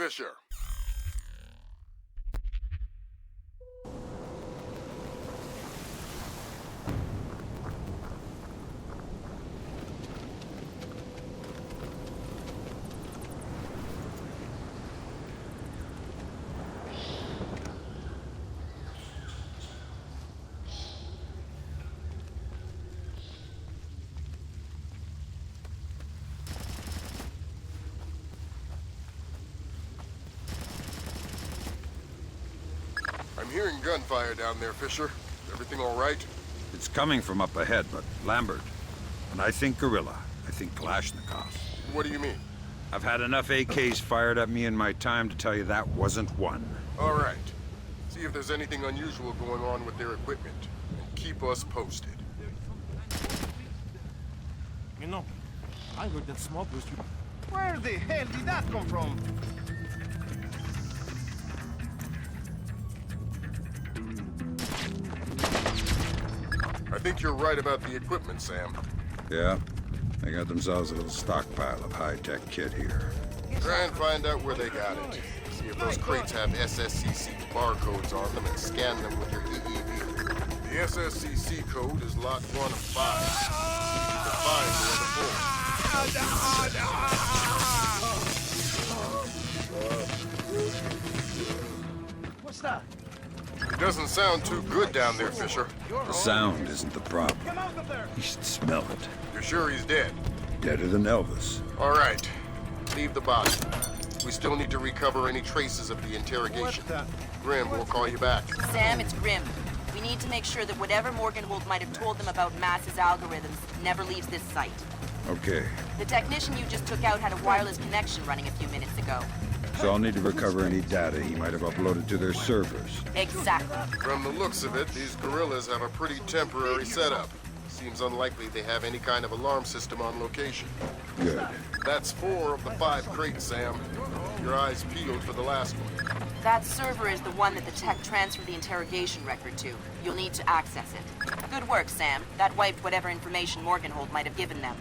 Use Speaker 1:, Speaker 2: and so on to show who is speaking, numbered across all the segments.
Speaker 1: Fisher. I'm hearing gunfire down there, Fisher. Everything all right?
Speaker 2: It's coming from up ahead, but Lambert. And I think guerrilla. I think Kalashnikov.
Speaker 1: What do you mean?
Speaker 2: I've had enough AKs fired at me in my time to tell you that wasn't one.
Speaker 1: All right. See if there's anything unusual going on with their equipment. And keep us posted.
Speaker 3: You know, I heard that smoke was... Where the hell did that come from?
Speaker 1: I think you're right about the equipment, Sam.
Speaker 2: Yeah? They got themselves a little stockpile of high-tech kit here.
Speaker 1: Try and find out where they got it. See if those crates have SSCC barcodes on them and scan them with your EEV. The SSCC code is lot 1 of 5. The 5 are the 4.
Speaker 3: What's that?
Speaker 1: It doesn't sound too good down there, Fisher.
Speaker 2: The sound isn't the problem.
Speaker 3: Come out of there!
Speaker 2: You should smell it.
Speaker 1: You're sure he's dead?
Speaker 2: Deader than Elvis.
Speaker 1: All right. Leave the body. We still need to recover any traces of the interrogation. Grim, we'll call you back.
Speaker 4: Sam, it's Grim. We need to make sure that whatever Morgenhold might have told them about Mass's algorithms never leaves this site.
Speaker 2: Okay.
Speaker 4: The technician you just took out had a wireless connection running a few minutes ago.
Speaker 2: So I'll need to recover any data he might have uploaded to their servers.
Speaker 4: Exactly.
Speaker 1: From the looks of it, these guerrillas have a pretty temporary setup. Seems unlikely they have any kind of alarm system on location.
Speaker 2: Good.
Speaker 1: That's 4 of the 5 crates, Sam. Your eyes peeled for the last one.
Speaker 4: That server is the one that the tech transferred the interrogation record to. You'll need to access it. Good work, Sam. That wiped whatever information Morgenhold might have given them.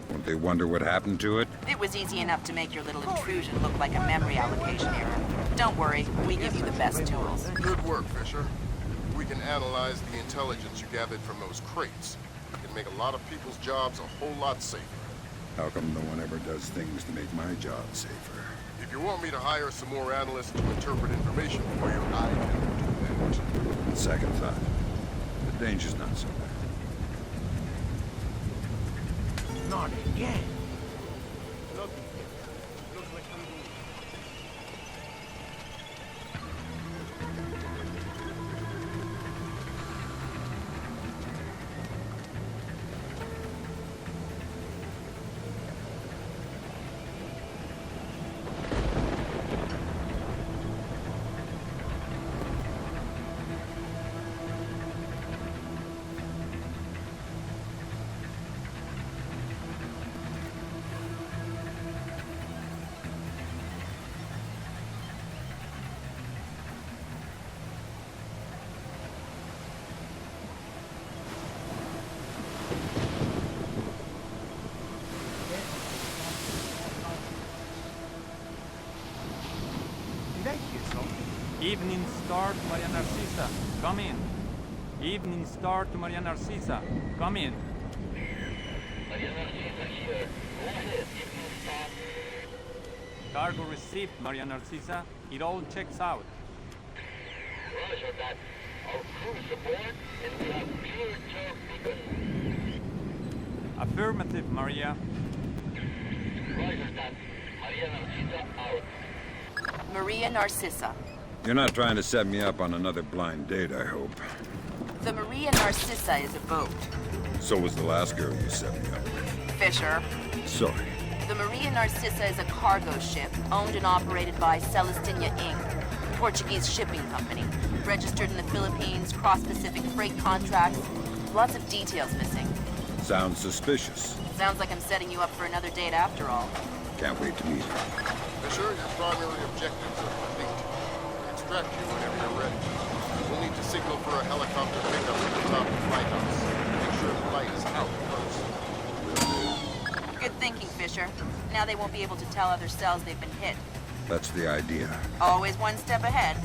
Speaker 2: Won't they wonder what happened to it?
Speaker 4: It was easy enough to make your little intrusion look like a memory allocation error. Don't worry, we give you the best tools.
Speaker 1: Good work, Fisher. We can analyze the intelligence you gathered from those crates. We can make a lot of people's jobs a whole lot safer.
Speaker 2: How come no one ever does things to make my job safer?
Speaker 1: If you want me to hire some more analysts to interpret information for you, I can do that.
Speaker 2: On second thought, the danger's not so bad.
Speaker 3: Not again.
Speaker 5: Evening Star to Maria Narcisa, come in. Evening Star to Maria Narcisa, come in.
Speaker 6: Maria Narcisa here. Go ahead, Evening Star.
Speaker 5: Cargo received, Maria Narcisa. It all checks out.
Speaker 6: Roger that. Our crew support and we have pure turf beacon.
Speaker 5: Affirmative, Maria.
Speaker 6: Roger that. Maria Narcisa out.
Speaker 4: Maria Narcissa.
Speaker 2: You're not trying to set me up on another blind date, I hope.
Speaker 4: The Maria Narcissa is a boat.
Speaker 2: So was the last girl you set me up with.
Speaker 4: Fisher.
Speaker 2: Sorry.
Speaker 4: The Maria Narcissa is a cargo ship owned and operated by Celestina Inc., Portuguese shipping company. Registered in the Philippines, cross-Pacific freight contracts. Lots of details missing.
Speaker 2: Sounds suspicious.
Speaker 4: Sounds like I'm setting you up for another date after all.
Speaker 2: Can't wait to meet her.
Speaker 1: Fisher, your primary objectives are complete. Extract you whenever you're ready. We'll need to signal for a helicopter pickup at the top of the lighthouse. Make sure the light is out first.
Speaker 4: Good thinking, Fisher. Now they won't be able to tell other cells they've been hit.
Speaker 2: That's the idea.
Speaker 4: Always one step ahead.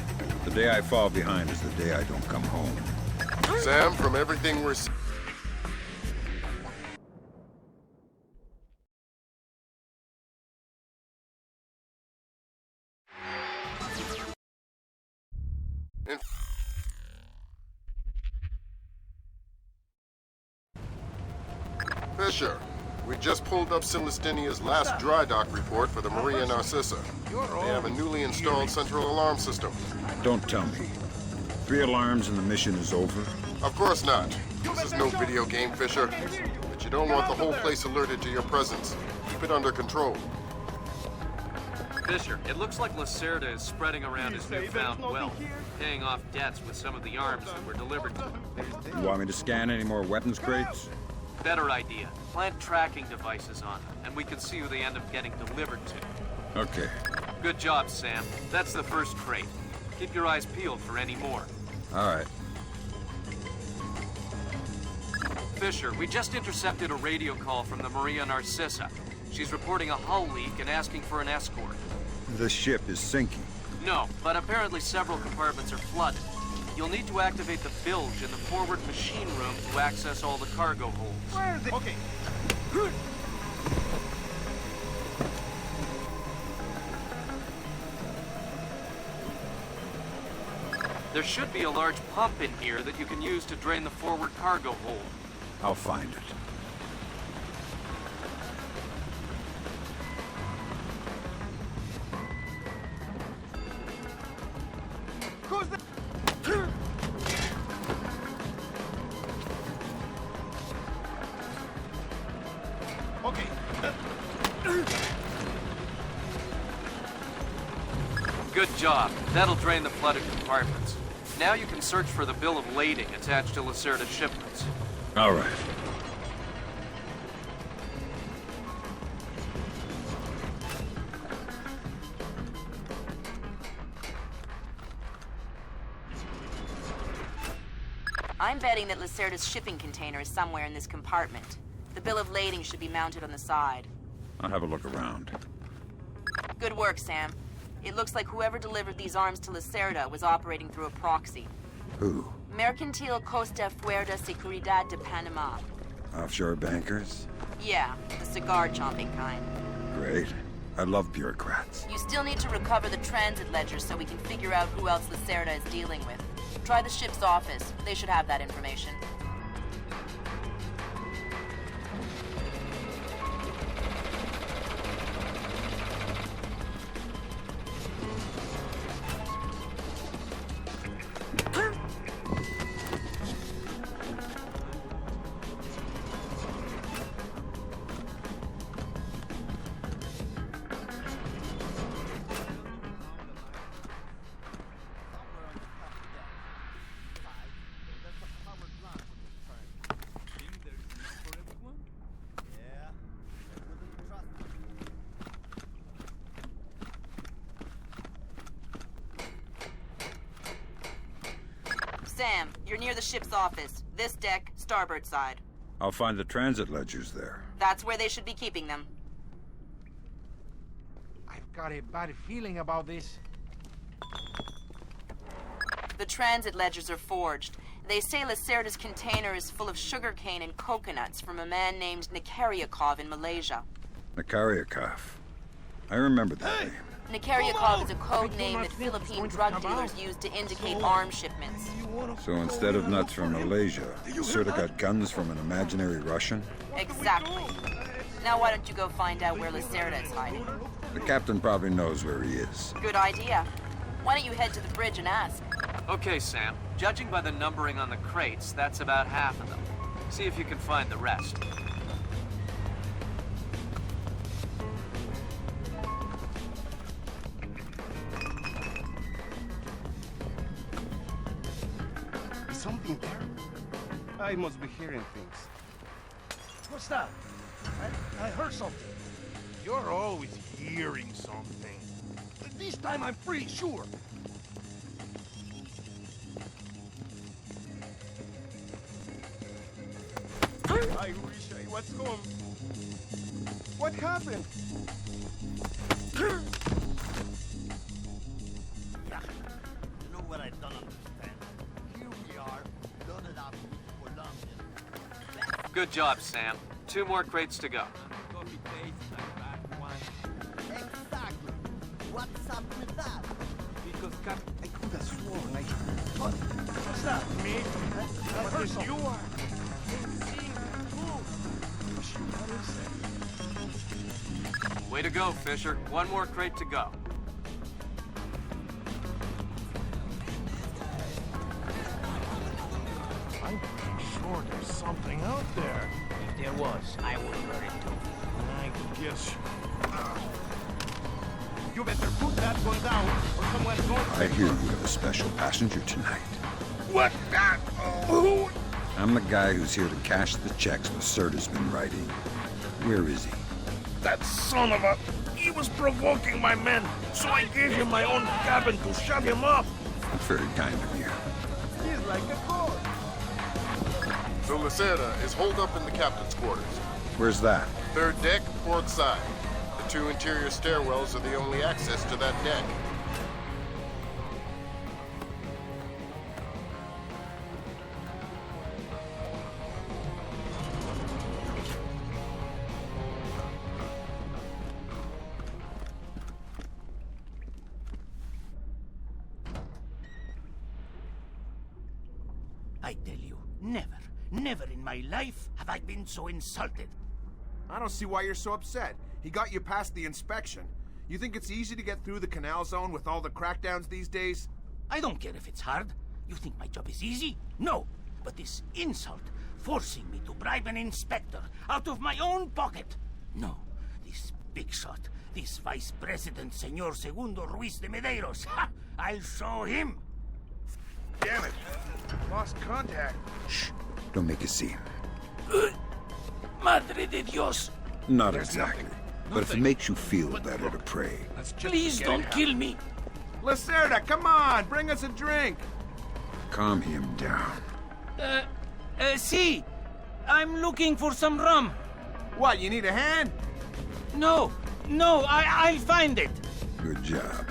Speaker 2: The day I fall behind is the day I don't come home.
Speaker 1: Sam, from everything we're seeing... Fisher, we just pulled up Celestinia's last dry dock report for the Maria Narcissa. They have a newly installed central alarm system.
Speaker 2: Don't tell me. 3 alarms and the mission is over?
Speaker 1: Of course not. This is no video game, Fisher. But you don't want the whole place alerted to your presence. Keep it under control.
Speaker 7: Fisher, it looks like Lacerda is spreading around his newfound wealth, paying off debts with some of the arms that were delivered to him.
Speaker 2: You want me to scan any more weapons crates?
Speaker 7: Better idea. Plant tracking devices on them, and we can see who they end up getting delivered to.
Speaker 2: Okay.
Speaker 7: Good job, Sam. That's the first crate. Keep your eyes peeled for any more.
Speaker 2: All right.
Speaker 7: Fisher, we just intercepted a radio call from the Maria Narcissa. She's reporting a hull leak and asking for an escort.
Speaker 2: The ship is sinking.
Speaker 7: No, but apparently several compartments are flooded. You'll need to activate the bilge in the forward machine room to access all the cargo holds.
Speaker 3: Where are they? Okay.
Speaker 7: There should be a large pump in here that you can use to drain the forward cargo hold.
Speaker 2: I'll find it.
Speaker 3: Who's the... Okay.
Speaker 7: Good job. That'll drain the flooded compartments. Now you can search for the bill of lading attached to Lacerda's shipments.
Speaker 2: All right.
Speaker 4: I'm betting that Lacerda's shipping container is somewhere in this compartment. The bill of lading should be mounted on the side.
Speaker 2: I'll have a look around.
Speaker 4: Good work, Sam. It looks like whoever delivered these arms to Lacerda was operating through a proxy.
Speaker 2: Who?
Speaker 4: Mercantil Costa Fuerza Seguridad de Panama.
Speaker 2: Offshore bankers?
Speaker 4: Yeah, the cigar-chomping kind.
Speaker 2: Great. I love bureaucrats.
Speaker 4: You still need to recover the transit ledger so we can figure out who else Lacerda is dealing with. Try the ship's office. They should have that information. Sam, you're near the ship's office. This deck, starboard side.
Speaker 2: I'll find the transit ledgers there.
Speaker 4: That's where they should be keeping them.
Speaker 3: I've got a bad feeling about this.
Speaker 4: The transit ledgers are forged. They say Lacerda's container is full of sugarcane and coconuts from a man named Nikaryakov in Malaysia.
Speaker 2: Nikaryakov. I remember that name.
Speaker 4: Nikaryakov is a code name that Philippine drug dealers use to indicate arms shipments.
Speaker 2: So instead of nuts from Malaysia, Lacerda got guns from an imaginary Russian?
Speaker 4: Exactly. Now why don't you go find out where Lacerda is hiding?
Speaker 2: The captain probably knows where he is.
Speaker 4: Good idea. Why don't you head to the bridge and ask?
Speaker 7: Okay, Sam. Judging by the numbering on the crates, that's about half of them. See if you can find the rest.
Speaker 3: Is something there? I must be hearing things. What's that? I heard something. You're always hearing something. This time I'm pretty sure. I wish I was home. What happened?
Speaker 7: Good job, Sam. 2 more crates to go.
Speaker 8: Exactly. What's up with that?
Speaker 5: Because
Speaker 3: I could have sworn I... What's that?
Speaker 5: me,
Speaker 3: I heard something.
Speaker 5: you are.
Speaker 7: Way to go, Fisher. 1 more crate to go.
Speaker 3: I'm pretty sure there's something out there.
Speaker 8: If there was, I would have heard it too.
Speaker 3: I guess... You better put that one down, or someone's going to...
Speaker 2: I hear you have a special passenger tonight.
Speaker 3: What? Who?
Speaker 2: I'm the guy who's here to cash the checks Lacerda's been writing. Where is he?
Speaker 3: That son of a... He was provoking my men, so I gave him my own cabin to shut him up.
Speaker 2: Very kind of you.
Speaker 3: He's like a boy.
Speaker 1: So Lacerda is holed up in the captain's quarters.
Speaker 2: Where's that?
Speaker 1: 3rd deck, port side. The 2 interior stairwells are the only access to that deck.
Speaker 8: I tell you, never in my life have I been so insulted.
Speaker 9: I don't see why you're so upset. He got you past the inspection. You think it's easy to get through the canal zone with all the crackdowns these days?
Speaker 8: I don't care if it's hard. You think my job is easy? No. But this insult, forcing me to bribe an inspector out of my own pocket. No. This big shot, this Vice President, Senor Segundo Ruiz de Medeiros. Ha! I'll show him.
Speaker 3: Damn it. Lost contact.
Speaker 2: Shh. Don't make a scene.
Speaker 8: Madre de Dios.
Speaker 2: Not exactly. But if it makes you feel better to pray.
Speaker 8: Please don't kill me.
Speaker 9: Lacerda, come on! Bring us a drink!
Speaker 2: Calm him down.
Speaker 8: See. I'm looking for some rum.
Speaker 9: What, you need a hand?
Speaker 8: No, I'll find it.
Speaker 2: Good job.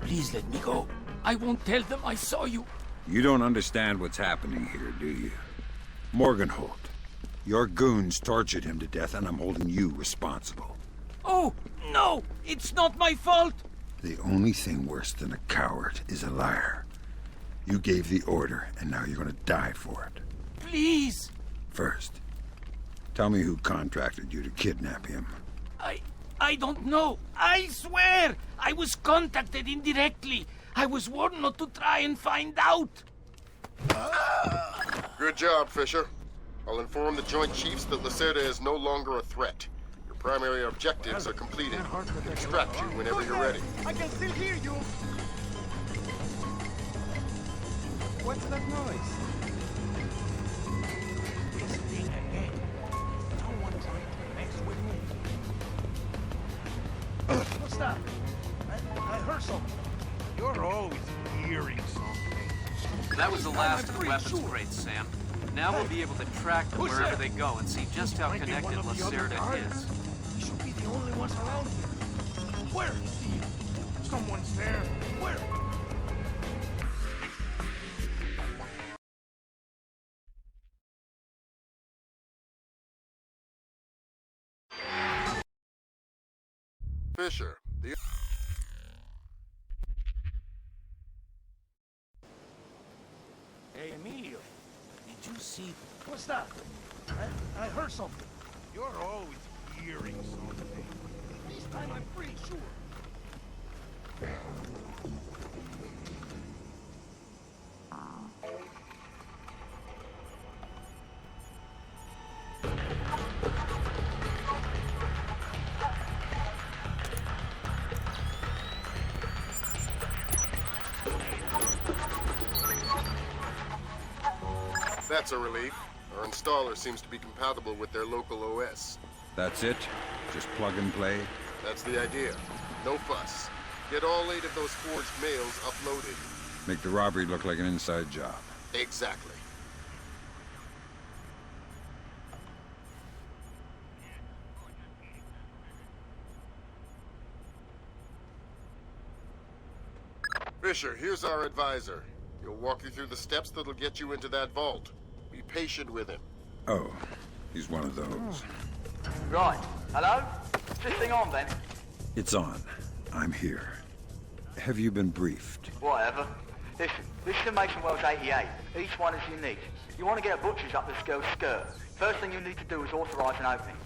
Speaker 8: Please let me go. I won't tell them I saw you.
Speaker 2: You don't understand what's happening here, do you? Morgenholt. Your goons tortured him to death, and I'm holding you responsible.
Speaker 8: Oh, no! It's not my fault!
Speaker 2: The only thing worse than a coward is a liar. You gave the order, and now you're gonna die for it.
Speaker 8: Please!
Speaker 2: First, tell me who contracted you to kidnap him.
Speaker 8: I don't know. I swear! I was contacted indirectly. I was warned not to try and find out.
Speaker 1: Good job, Fisher. I'll inform the Joint Chiefs that Lacerda is no longer a threat. Your primary objectives are completed. We can extract you whenever you're ready.
Speaker 3: I can still hear you. What's that noise? This thing again. Someone trying to mess with me. What's that? I heard something. You're always hearing something.
Speaker 7: That was the last of the weapons crates, Sam. Now we'll be able to track them wherever they go and see just how connected Lacerda is.
Speaker 3: We should be the only ones around here. Where? Someone's there. Where?
Speaker 1: Fisher, the...
Speaker 8: Hey, Emilio. Did you see?
Speaker 3: What's that? I heard something. You're always hearing something. This time I'm pretty sure.
Speaker 1: That's a relief. Our installer seems to be compatible with their local OS.
Speaker 2: That's it? Just plug and play?
Speaker 1: That's the idea. No fuss. Get all 8 of those forged mails uploaded.
Speaker 2: Make the robbery look like an inside job.
Speaker 1: Exactly. Fisher, here's our advisor. He'll walk you through the steps that'll get you into that vault. Be patient with him.
Speaker 2: Oh, He's one of those.
Speaker 6: Right. Hello? Just hang on then.
Speaker 2: It's on. I'm here. Have you been briefed?
Speaker 6: Whatever. Listen, this is the Mason Wells 88. Each one is unique. You want to get butchers up this girl's skirt. First thing you need to do is authorise an opening.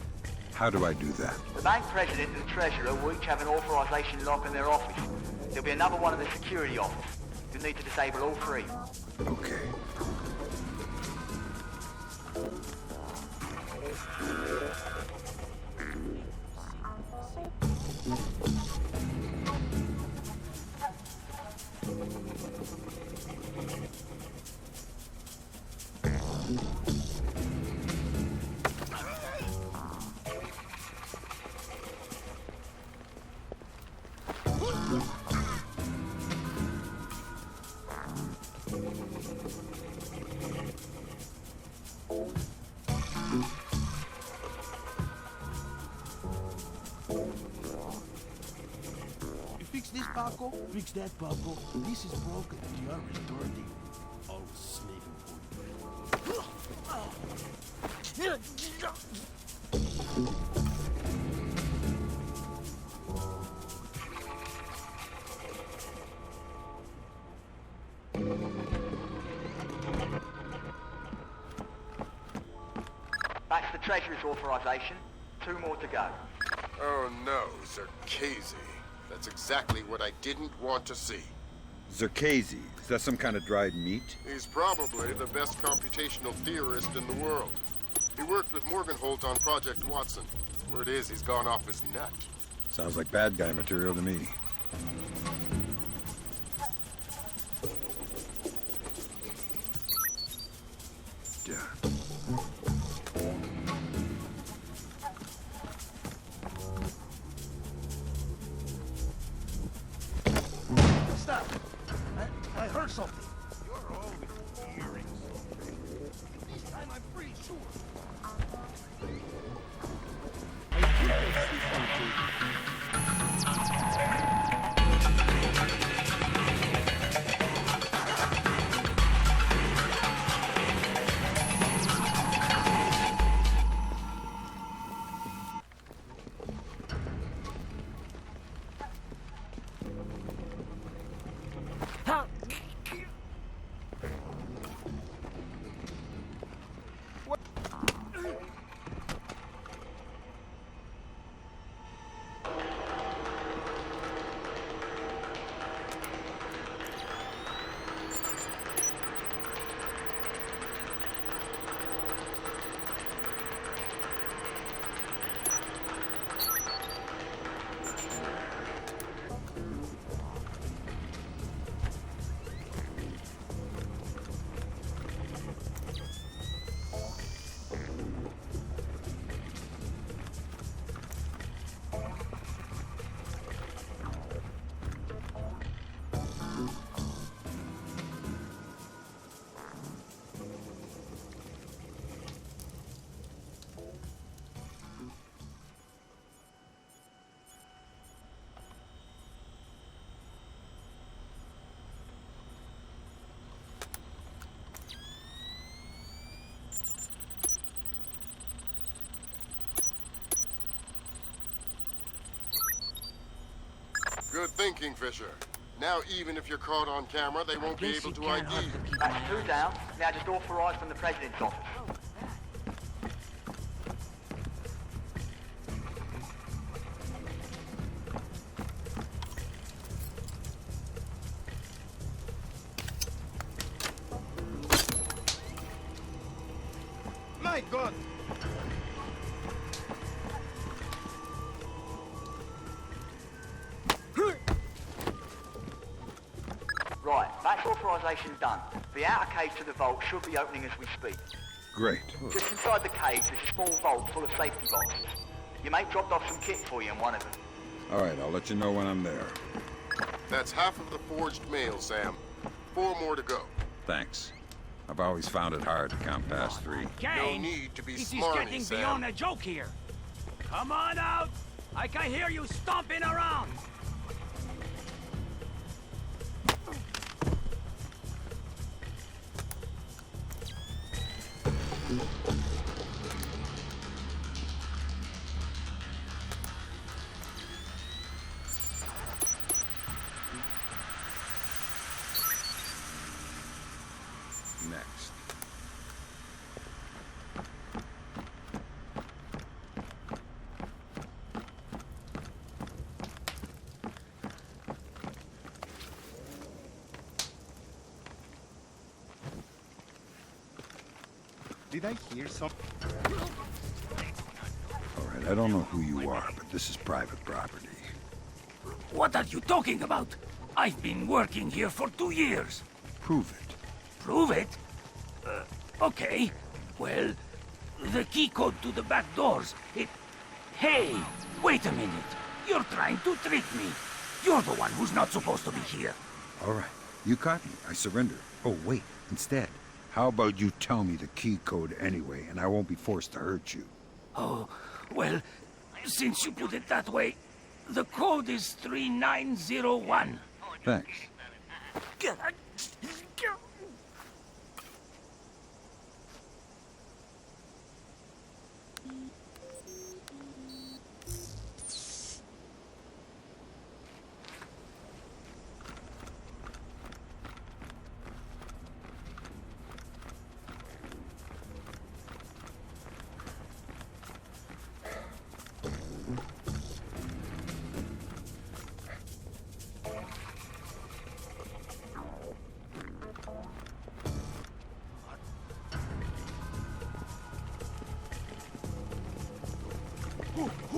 Speaker 2: How do I do that?
Speaker 6: The bank president and the treasurer will each have an authorisation lock in their office. There'll be another one in the security office. You'll need to disable all three.
Speaker 2: Okay.
Speaker 3: You fix this, Paco? Fix that, Paco. This is broken. You are retorting. Always slaving for you.
Speaker 6: That's the treasurer's authorisation. 2 more to go.
Speaker 1: Oh no, Zerkezi. That's exactly what I didn't want to see.
Speaker 2: Zerkezi. Is that some kind of dried meat?
Speaker 1: He's probably the best computational theorist in the world. He worked with Morgenholt on Project Watson. Word is he's gone off his nut.
Speaker 2: Sounds like bad guy material to me. Yeah.
Speaker 3: Stop! I heard something. You're always hearing something. This time I'm pretty sure. I think I see something.
Speaker 1: Good thinking, Fisher. Now, even if you're caught on camera, they won't be able to ID you.
Speaker 6: That's 2 down. Now just authorise from the president's office.
Speaker 3: My God!
Speaker 6: Right, that's authorisation done. The outer cage to the vault should be opening as we speak.
Speaker 2: Great.
Speaker 6: Just inside the cage, there's a small vault full of safety boxes. Your mate dropped off some kit for you in one of them.
Speaker 2: All right, I'll let you know when I'm there.
Speaker 1: That's half of the forged mail, Sam. 4 more to go.
Speaker 2: Thanks. I've always found it hard to count past 3.
Speaker 1: No need to be
Speaker 8: This is
Speaker 1: smarmy,
Speaker 8: getting
Speaker 1: Sam.
Speaker 8: beyond a joke here. Come on out! I can hear you stomping around!
Speaker 3: Did I hear something?
Speaker 2: All right, I don't know who you are, but this is private property.
Speaker 8: What are you talking about? I've been working here for 2 years.
Speaker 2: Prove it.
Speaker 8: Prove it? Okay. Well, the key code to the back doors, it... Hey, wait a minute. You're trying to trick me. You're the one who's not supposed to be here.
Speaker 2: All right, you caught me. I surrender. Oh, wait, instead, how about you tell me the key code anyway, and I won't be forced to hurt you?
Speaker 8: Oh, well, since you put it that way, the code is 3901.
Speaker 2: Thanks.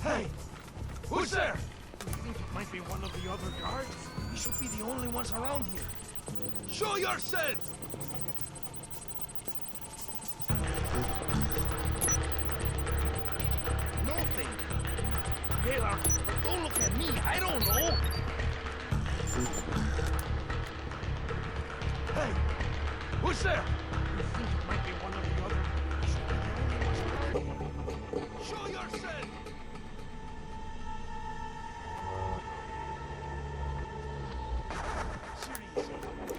Speaker 3: Hey! Who's there? I think it might be one of the other guards. We should be the only ones around here. Show yourself! Nothing. They are... Don't look at me. I don't know. Hey! Who's there? I think it might be one of the other... We should be the only ones around here. Show yourself!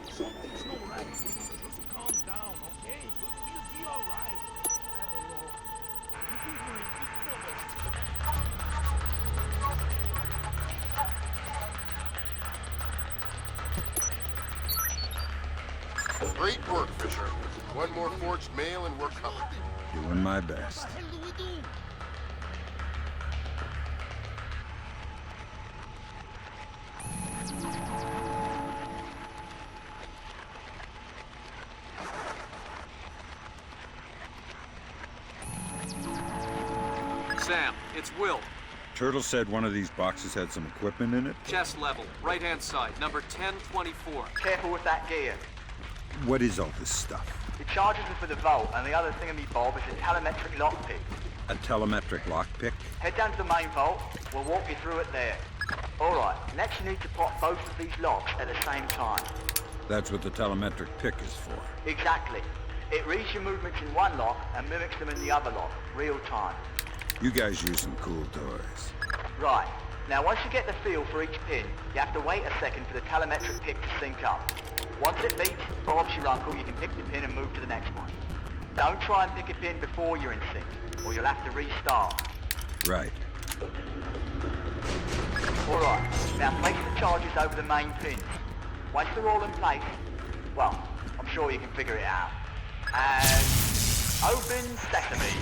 Speaker 3: Something's no right. Just calm down, okay? We'll be all right. I don't know. You think we're in big trouble.
Speaker 1: Great work, Fisher. One more forged mail and we're coming.
Speaker 2: Doing my best.
Speaker 3: What the hell do we do?
Speaker 7: Sam, it's Will.
Speaker 2: Turtle said one of these boxes had some equipment in it.
Speaker 7: Chest level, right-hand side, number 1024.
Speaker 6: Careful with that gear.
Speaker 2: What is all this stuff?
Speaker 6: It charges me for the vault, and the other thingamy-bob is a telemetric lockpick.
Speaker 2: A telemetric lockpick?
Speaker 6: Head down to the main vault. We'll walk you through it there. All right, next you need to pop both of these locks at the same time.
Speaker 2: That's what the telemetric pick is for.
Speaker 6: Exactly. It reads your movements in one lock and mimics them in the other lock, real time.
Speaker 2: You guys use some cool toys.
Speaker 6: Right. Now, once you get the feel for each pin, you have to wait a second for the telemetric pick to sync up. Once it beats, Bob's your uncle, you can pick the pin and move to the next one. Don't try and pick a pin before you're in sync, or you'll have to restart.
Speaker 2: Right.
Speaker 6: All right. Now, place the charges over the main pins. Once they're all in place, well, I'm sure you can figure it out. And open sesame.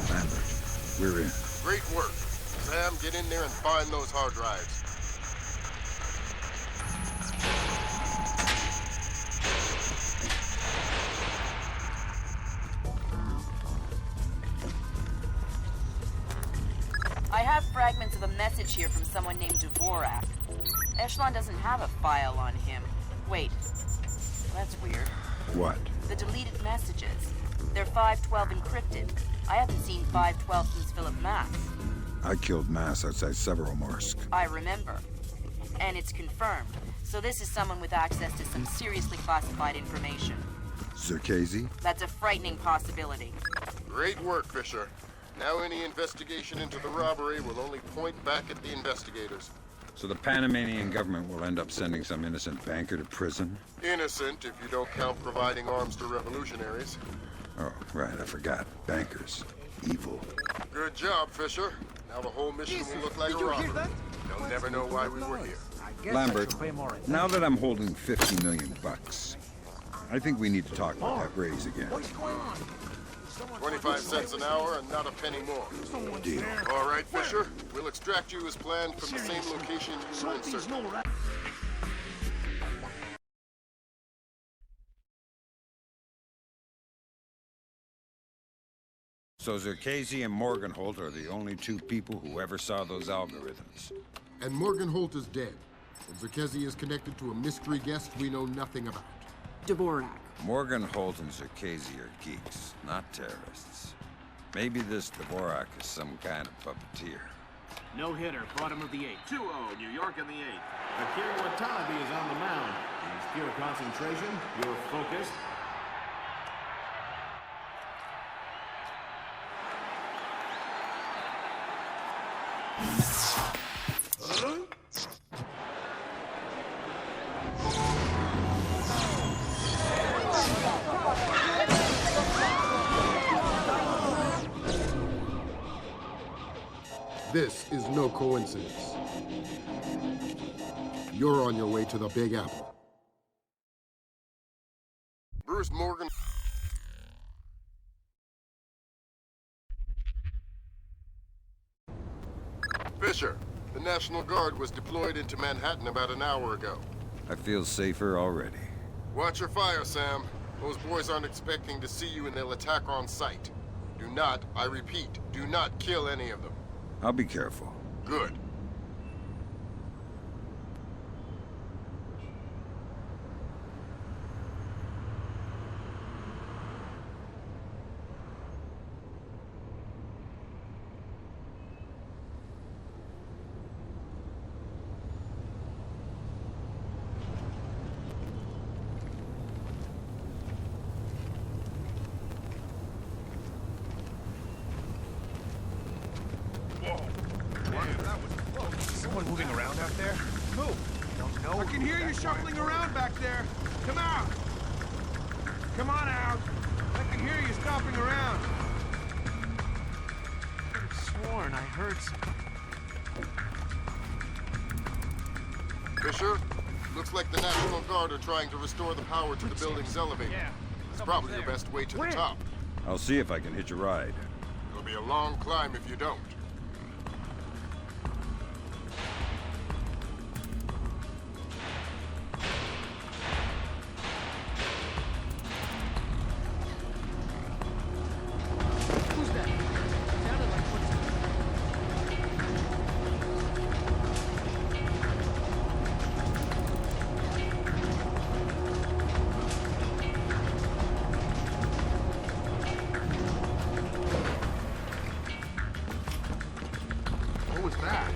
Speaker 2: Lambert, we're in.
Speaker 1: Great work. Sam, get in there and find those hard drives.
Speaker 4: I have fragments of a message here from someone named Dvorak. Echelon doesn't have a file on him. Wait. That's weird.
Speaker 2: What?
Speaker 4: The deleted messages. They're 512 encrypted. I haven't seen 512 since Philip Mass.
Speaker 2: I killed Mass outside Severomorsk.
Speaker 4: I remember. And it's confirmed. So this is someone with access to some seriously classified information.
Speaker 2: Zerkezi?
Speaker 4: That's a frightening possibility.
Speaker 1: Great work, Fisher. Now any investigation into the robbery will only point back at the investigators.
Speaker 2: So the Panamanian government will end up sending some innocent banker to prison?
Speaker 1: Innocent, if you don't count providing arms to revolutionaries.
Speaker 2: Oh, right, I forgot. Bankers. Evil.
Speaker 1: Good job, Fisher. Now the whole mission will look like a robbery. They'll never know why we were here.
Speaker 2: Lambert, now that I'm holding 50 million bucks, I think we need to talk about that raise again.
Speaker 1: 25 cents an hour and not a penny more.
Speaker 2: Deal.
Speaker 1: All right, Fisher. We'll extract you as planned from the same location you were in search.
Speaker 2: So Zerkesi and Morgenholt are the only two people who ever saw those algorithms.
Speaker 1: And Morgenholt is dead. And Zerkesi is connected to a mystery guest we know nothing about.
Speaker 10: Dvorak.
Speaker 2: Morgenholt and Zerkesi are geeks, not terrorists. Maybe this Dvorak is some kind of puppeteer.
Speaker 11: No hitter, bottom of the 8th.
Speaker 12: 2-0, New York in the 8th. Akira Watanabe is on the mound. He's pure concentration, pure focus.
Speaker 1: This is no coincidence. You're on your way to the Big Apple. Bruce Morgan. Fisher, the National Guard was deployed into Manhattan about an hour ago.
Speaker 2: I feel safer already.
Speaker 1: Watch your fire, Sam. Those boys aren't expecting to see you and they'll attack on sight. Do not, I repeat, do not kill any of them.
Speaker 2: I'll be careful.
Speaker 1: Good.
Speaker 3: Someone moving around out there? Who? I don't know. I can hear you shuffling around back there. Come out! Come on out! I can hear you stomping around. I could have sworn I heard something.
Speaker 1: Fisher, looks like the National Guard are trying to restore the power to the building's elevator.
Speaker 3: Yeah.
Speaker 1: It's probably your best way to the top.
Speaker 2: I'll see if I can hitch a ride.
Speaker 1: It'll be a long climb if you don't.
Speaker 3: What was that?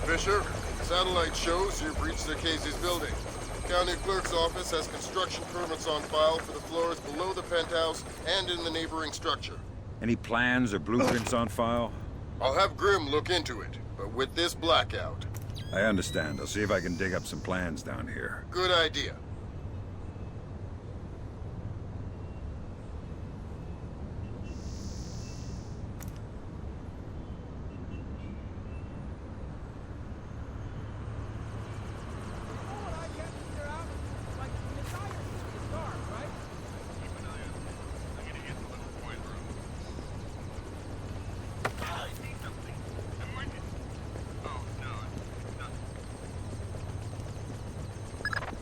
Speaker 1: Fisher, satellite shows you've reached Zerkesi's building. County Clerk's office has construction permits on file for the floors below the penthouse and in the neighboring structure.
Speaker 2: Any plans or blueprints on file?
Speaker 1: I'll have Grimm look into it, but with this blackout.
Speaker 2: I understand. I'll see if I can dig up some plans down here.
Speaker 1: Good idea.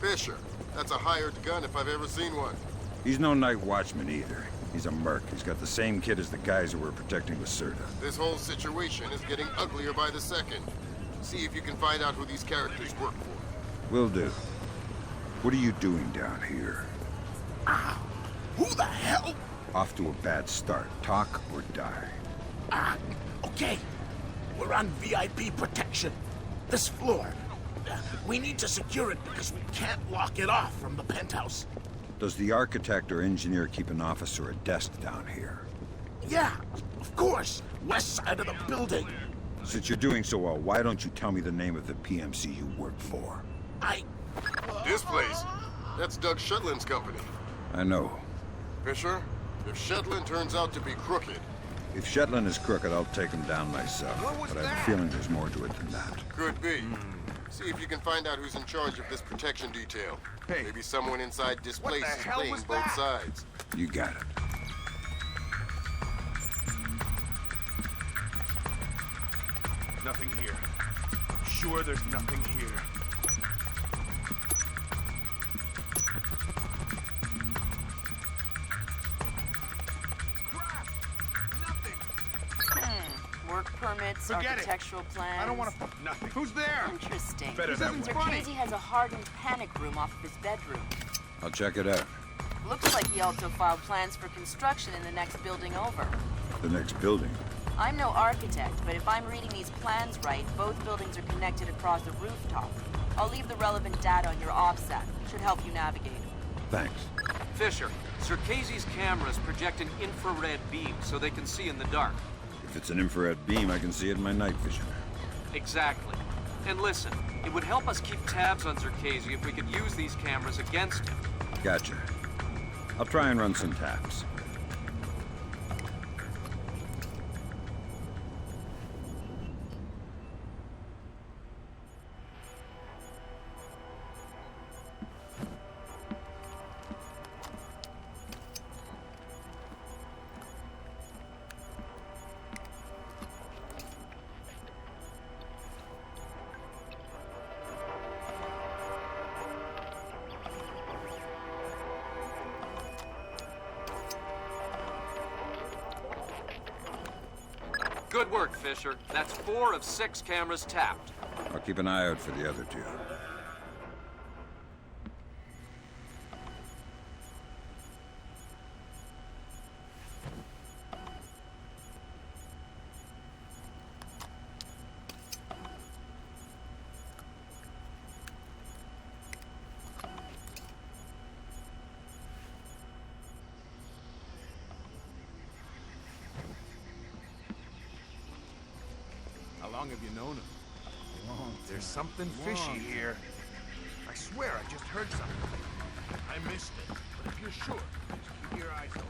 Speaker 1: Fisher, that's a hired gun if I've ever seen one.
Speaker 2: He's no night watchman either. He's a merc. He's got the same kit as the guys who were protecting Lacerda.
Speaker 1: This whole situation is getting uglier by the second. See if you can find out who these characters work for.
Speaker 2: Will do. What are you doing down here?
Speaker 8: Who the hell?
Speaker 2: Off to a bad start. Talk or die.
Speaker 8: Okay. We're on VIP protection. This floor. We need to secure it because we can't lock it off from the penthouse.
Speaker 2: Does the architect or engineer keep an office or a desk down here?
Speaker 8: Yeah, of course. West side of the building.
Speaker 2: Since you're doing so well, why don't you tell me the name of the PMC you work for?
Speaker 1: This place? That's Doug Shetland's company.
Speaker 2: I know.
Speaker 1: Fisher, if Shetland turns out to be crooked,
Speaker 2: If Shetland is crooked, I'll take him down myself. But I have a feeling there's more to it than that.
Speaker 1: Could be. See if you can find out who's in charge of this protection detail.
Speaker 3: Hey.
Speaker 1: Maybe someone inside this
Speaker 3: What
Speaker 1: place
Speaker 3: the
Speaker 1: is
Speaker 3: hell
Speaker 1: playing
Speaker 3: was
Speaker 1: both
Speaker 3: that?
Speaker 1: sides.
Speaker 2: You got it.
Speaker 3: Nothing here. Sure, there's nothing here. Crap! Nothing!
Speaker 4: Work permits,
Speaker 3: Forget it.
Speaker 4: architectural plans.
Speaker 3: I don't want to. Nothing. Who's there?
Speaker 4: Interesting.
Speaker 3: Better that way.
Speaker 4: Scorsese has a hardened panic room off of his bedroom.
Speaker 2: I'll check it out.
Speaker 4: Looks like he also filed plans for construction in the next building over.
Speaker 2: The next building.
Speaker 4: I'm no architect, but if I'm reading these plans right, both buildings are connected across a rooftop. I'll leave the relevant data on your offset. Should help you navigate.
Speaker 2: Thanks.
Speaker 7: Fisher, Scorsese's cameras project an infrared beam so they can see in the dark.
Speaker 2: If it's an infrared beam, I can see it in my night vision.
Speaker 7: Exactly. And listen, it would help us keep tabs on Scorsese if we could use these cameras against him.
Speaker 2: Gotcha. I'll try and run some taps.
Speaker 7: Good work, Fisher. That's 4 of 6 cameras tapped.
Speaker 2: I'll keep an eye out for the other 2.
Speaker 3: How long have you known him? There's something fishy here. I swear I just heard something. I missed it. But if you're sure, just keep your eyes open.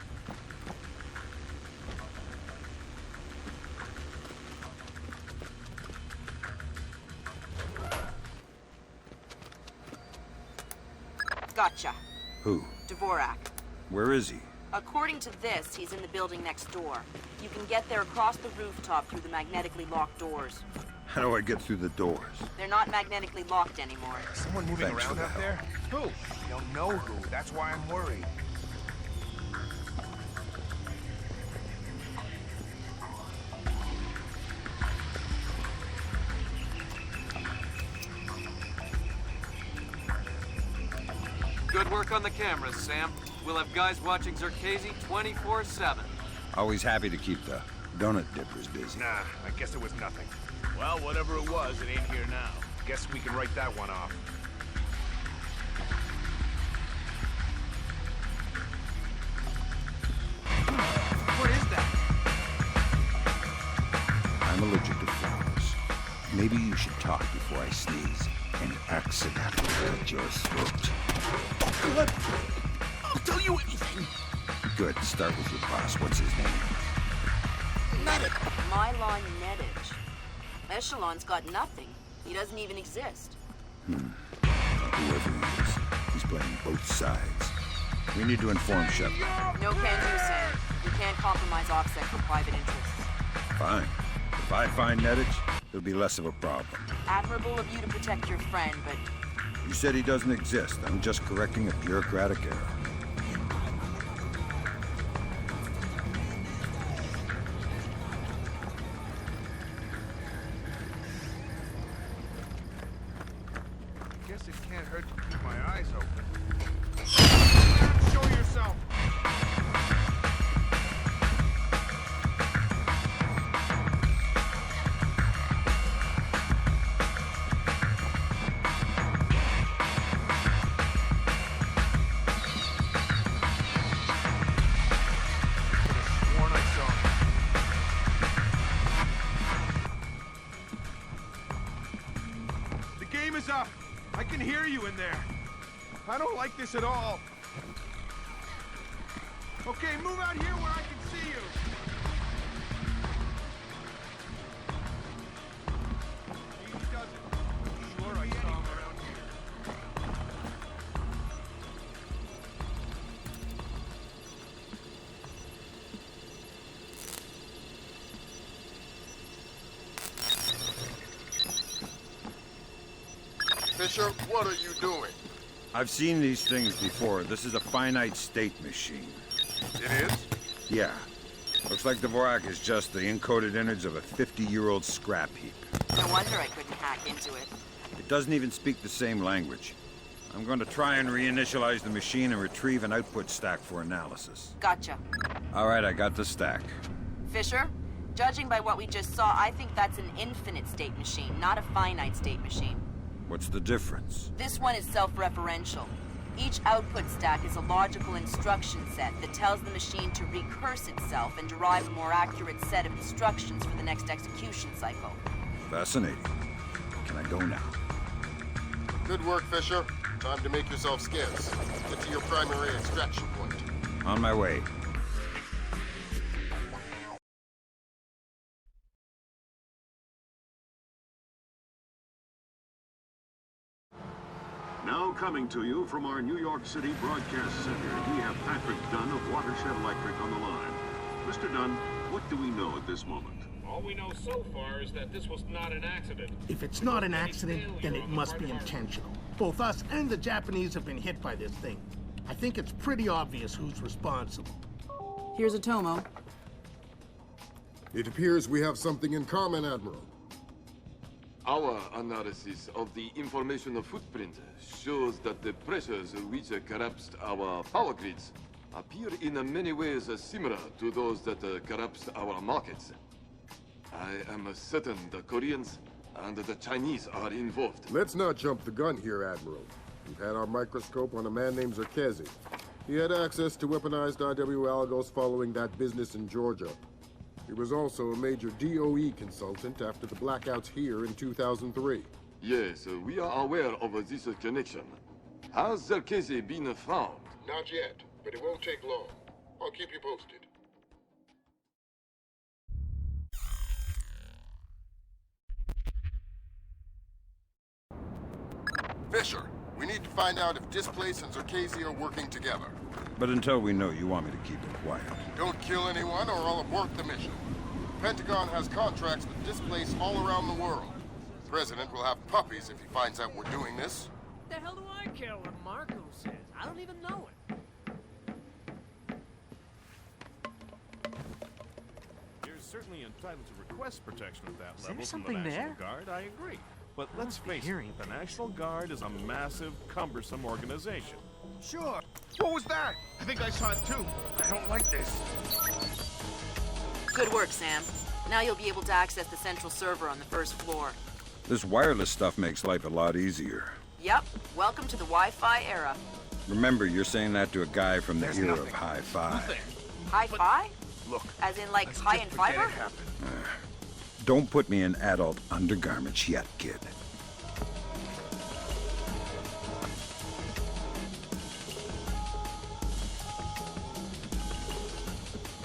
Speaker 4: Gotcha.
Speaker 2: Who?
Speaker 4: Dvorak.
Speaker 2: Where is he?
Speaker 4: According to this, he's in the building next door. You can get there across the rooftop through the magnetically locked doors.
Speaker 2: How do I get through the doors?
Speaker 4: They're not magnetically locked anymore.
Speaker 3: Someone moving
Speaker 2: Thanks for
Speaker 3: around
Speaker 2: the
Speaker 3: out
Speaker 2: help.
Speaker 3: there? Who? I don't know who. That's why I'm worried.
Speaker 7: Good work on the cameras, Sam. We'll have guys watching Scorsese 24/7.
Speaker 2: Always happy to keep the donut dippers busy.
Speaker 3: Nah, I guess it was nothing. Well, whatever it was, it ain't here now. Guess we can write that one off. What is that?
Speaker 2: I'm allergic to flowers. Maybe you should talk before I sneeze and accidentally cut your throat.
Speaker 8: Good. I'll tell you anything.
Speaker 2: Good. Start with your boss. What's his name?
Speaker 4: Mylon Nedich. Echelon's got nothing. He doesn't even exist.
Speaker 2: Whoever he is, he's playing both sides. We need to inform Shepard.
Speaker 4: No can do, Sam. We can't compromise OPSEC for private interests.
Speaker 2: Fine. If I find Nedich, it'll be less of a problem.
Speaker 4: Admirable of you to protect your friend, but
Speaker 2: You said he doesn't exist. I'm just correcting a bureaucratic error.
Speaker 3: Guess it can't hurt to keep my eyes open. Show yourself! Sworn I saw him. The game is up. I can hear you in there. I don't like this at all. Okay, move out here where I can see you.
Speaker 1: Fisher, what are you doing?
Speaker 2: I've seen these things before. This is a finite state machine.
Speaker 1: It is?
Speaker 2: Yeah. Looks like the Vorak is just the encoded innards of a 50-year-old scrap heap.
Speaker 4: No wonder I couldn't hack into it.
Speaker 2: It doesn't even speak the same language. I'm going to try and reinitialize the machine and retrieve an output stack for analysis.
Speaker 4: Gotcha.
Speaker 2: All right, I got the stack.
Speaker 4: Fisher, judging by what we just saw, I think that's an infinite state machine, not a finite state machine.
Speaker 2: What's the difference?
Speaker 4: This one is self-referential. Each output stack is a logical instruction set that tells the machine to recurse itself and derive a more accurate set of instructions for the next execution cycle.
Speaker 2: Fascinating. Can I go now?
Speaker 1: Good work, Fisher. Time to make yourself scarce. Get to your primary extraction point.
Speaker 2: On my way.
Speaker 12: Now coming to you from our New York City broadcast center, we have Patrick Dunn of Watershed Electric on the line. Mr. Dunn, what do we know at this moment?
Speaker 10: All we know so far is that this was not an accident.
Speaker 3: If it's not an accident, then it must be intentional. Both us and the Japanese have been hit by this thing. I think it's pretty obvious who's responsible.
Speaker 13: Here's Atomo.
Speaker 1: It appears we have something in common, Admiral.
Speaker 14: Our analysis of the information footprint shows that the pressures which collapsed our power grids appear in many ways similar to those that collapsed our markets. I am certain the Koreans and the Chinese are involved.
Speaker 1: Let's not jump the gun here, Admiral. We've had our microscope on a man named Zerkezi. He had access to weaponized IW algos following that business in Georgia. He was also a major DOE consultant after the blackouts here in 2003.
Speaker 14: Yes, we are aware of this connection. Has Zerkezi been found?
Speaker 1: Not yet, but it won't take long. I'll keep you posted. Fisher, we need to find out if Displace and Zerkezi are working together.
Speaker 2: But until we know, you want me to keep it quiet.
Speaker 1: Don't kill anyone or I'll abort the mission. Pentagon has contracts with Displace all around the world. The President will have puppies if he finds out we're doing this.
Speaker 11: The hell do I care what Marco says? I don't even know it.
Speaker 15: You're certainly entitled to request protection at that
Speaker 11: Is
Speaker 15: level
Speaker 11: there
Speaker 15: from the
Speaker 11: something
Speaker 15: National
Speaker 11: there?
Speaker 15: Guard. I agree. But let's face it, the National Guard is a massive, cumbersome organization.
Speaker 3: Sure. What was that? I think I saw it too. I don't like this.
Speaker 4: Good work, Sam. Now you'll be able to access the central server on the first floor.
Speaker 2: This wireless stuff makes life a lot easier.
Speaker 4: Yep. Welcome to the Wi-Fi era.
Speaker 2: Remember, you're saying that to a guy from the era of hi-fi.
Speaker 4: Hi-Fi?
Speaker 3: Look.
Speaker 4: As in, like, high and fiber?
Speaker 2: Don't put me in adult undergarments yet, kid.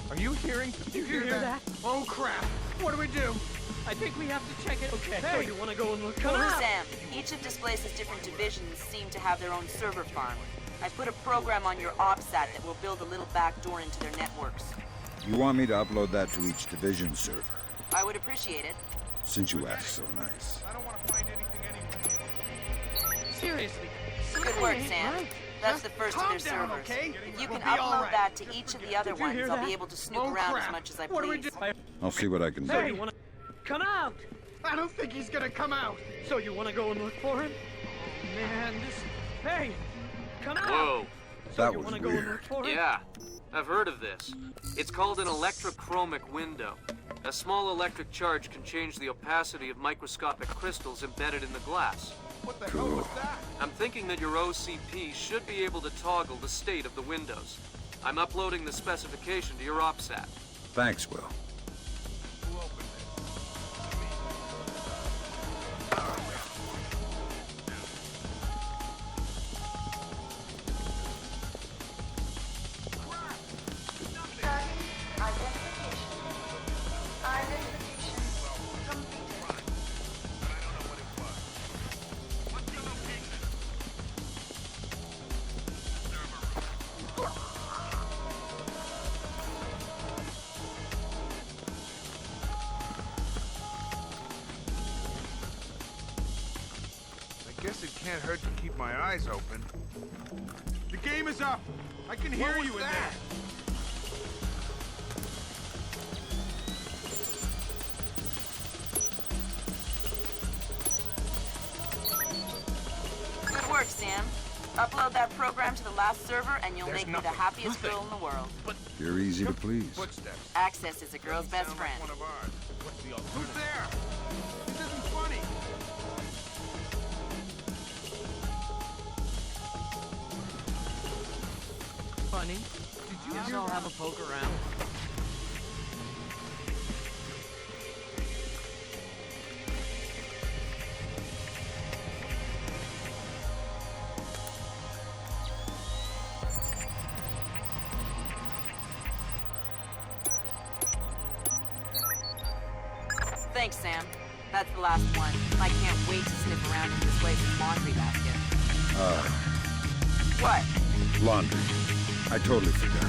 Speaker 5: Are you hearing?
Speaker 11: Did you hear that?
Speaker 3: Oh, crap. What do we do?
Speaker 11: I think we have to check it. Okay.
Speaker 3: Hey.
Speaker 11: So you want to go and look for it?
Speaker 4: Sam, each of Displace's different divisions seem to have their own server farm. I put a program on your OPSAT that will build a little backdoor into their networks.
Speaker 2: You want me to upload that to each division server?
Speaker 4: I would appreciate it.
Speaker 2: Since you asked so nice.
Speaker 3: I don't want to find anything anyway.
Speaker 11: Seriously.
Speaker 4: Good work, Sam.
Speaker 11: Right.
Speaker 4: That's the first of their
Speaker 3: Calm down,
Speaker 4: servers.
Speaker 3: okay?
Speaker 4: If you
Speaker 3: We'll
Speaker 4: can
Speaker 3: be all
Speaker 4: upload
Speaker 3: right.
Speaker 4: that to each of the other
Speaker 11: Did you
Speaker 4: ones,
Speaker 11: hear
Speaker 4: I'll
Speaker 11: that?
Speaker 4: be able to snoop
Speaker 3: Oh,
Speaker 4: around
Speaker 3: crap.
Speaker 4: as much as I
Speaker 3: What do we
Speaker 4: please.
Speaker 3: do?
Speaker 2: I'll see what I can
Speaker 11: Hey,
Speaker 2: do.
Speaker 11: you want to come out?
Speaker 3: I don't think he's gonna come out.
Speaker 11: So you want to go and look for him? Man, this... Hey, come out.
Speaker 7: Whoa.
Speaker 11: So
Speaker 2: That
Speaker 11: you
Speaker 2: was
Speaker 11: want to go and
Speaker 2: weird.
Speaker 11: look for him?
Speaker 7: Yeah, I've heard of this. It's called an electrochromic window. A small electric charge can change the opacity of microscopic crystals embedded in the glass.
Speaker 3: What the hell was that?
Speaker 7: I'm thinking that your OCP should be able to toggle the state of the windows. I'm uploading the specification to your OPSAT.
Speaker 2: Thanks, Will.
Speaker 3: Who opened Can't hurt to keep my eyes open. The game is up! I can hear you in there!
Speaker 4: Good work, Sam. Upload that program to the last server and you'll make me the happiest girl in the world.
Speaker 2: You're easy to please.
Speaker 3: Footsteps.
Speaker 4: Access is a girl's best
Speaker 3: Sound like
Speaker 4: friend.
Speaker 3: one of ours. What's the alternative? Who's there? This isn't funny.
Speaker 11: Funny. Did you guys all have a poke around?
Speaker 4: Thanks, Sam. That's the last one. I can't wait to sniff around in this lady's laundry basket. What?
Speaker 2: Laundry. I totally forgot.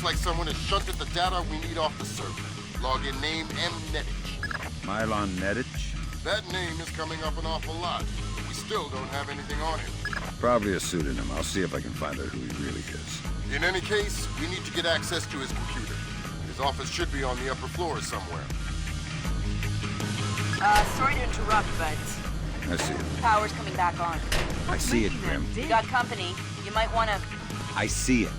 Speaker 1: Like someone has shunted the data we need off the server. Login name M. Nedich.
Speaker 2: Mylon Nedich?
Speaker 1: That name is coming up an awful lot, but we still don't have anything on him.
Speaker 2: Probably a pseudonym. I'll see if I can find out who he really is.
Speaker 1: In any case, we need to get access to his computer. His office should be on the upper floor somewhere.
Speaker 4: Sorry to interrupt, but
Speaker 2: I see it.
Speaker 4: power's coming back on.
Speaker 2: I see it, Grim.
Speaker 4: You got company. You might want to...
Speaker 2: I see it.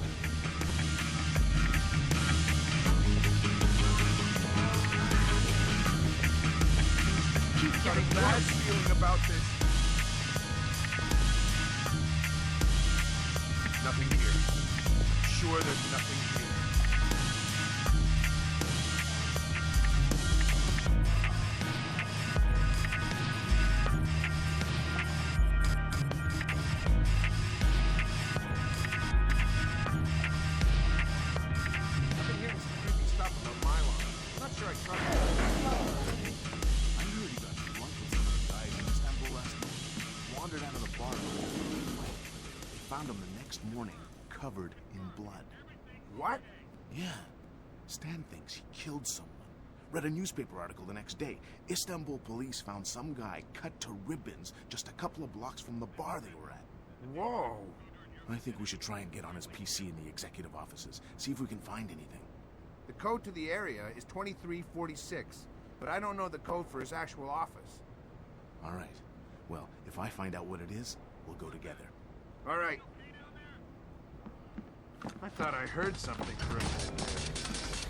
Speaker 3: Got a bad feeling about this. Nothing here. Sure there's nothing here. I've been hearing some creepy stuff about Mylon. I'm not sure I trust it.
Speaker 16: I heard he got drunk with some of the guys in Istanbul last night. Wandered out of the bar. They found him the next morning, covered in blood.
Speaker 3: What?
Speaker 16: Yeah. Stan thinks he killed someone. Read a newspaper article the next day. Istanbul police found some guy cut to ribbons just a couple of blocks from the bar they were at.
Speaker 3: Whoa.
Speaker 16: I think we should try and get on his PC in the executive offices. See if we can find anything.
Speaker 9: The code to the area is 2346, but I don't know the code for his actual office.
Speaker 16: All right. Well, if I find out what it is, we'll go together.
Speaker 9: All right.
Speaker 3: I thought I heard something for a minute.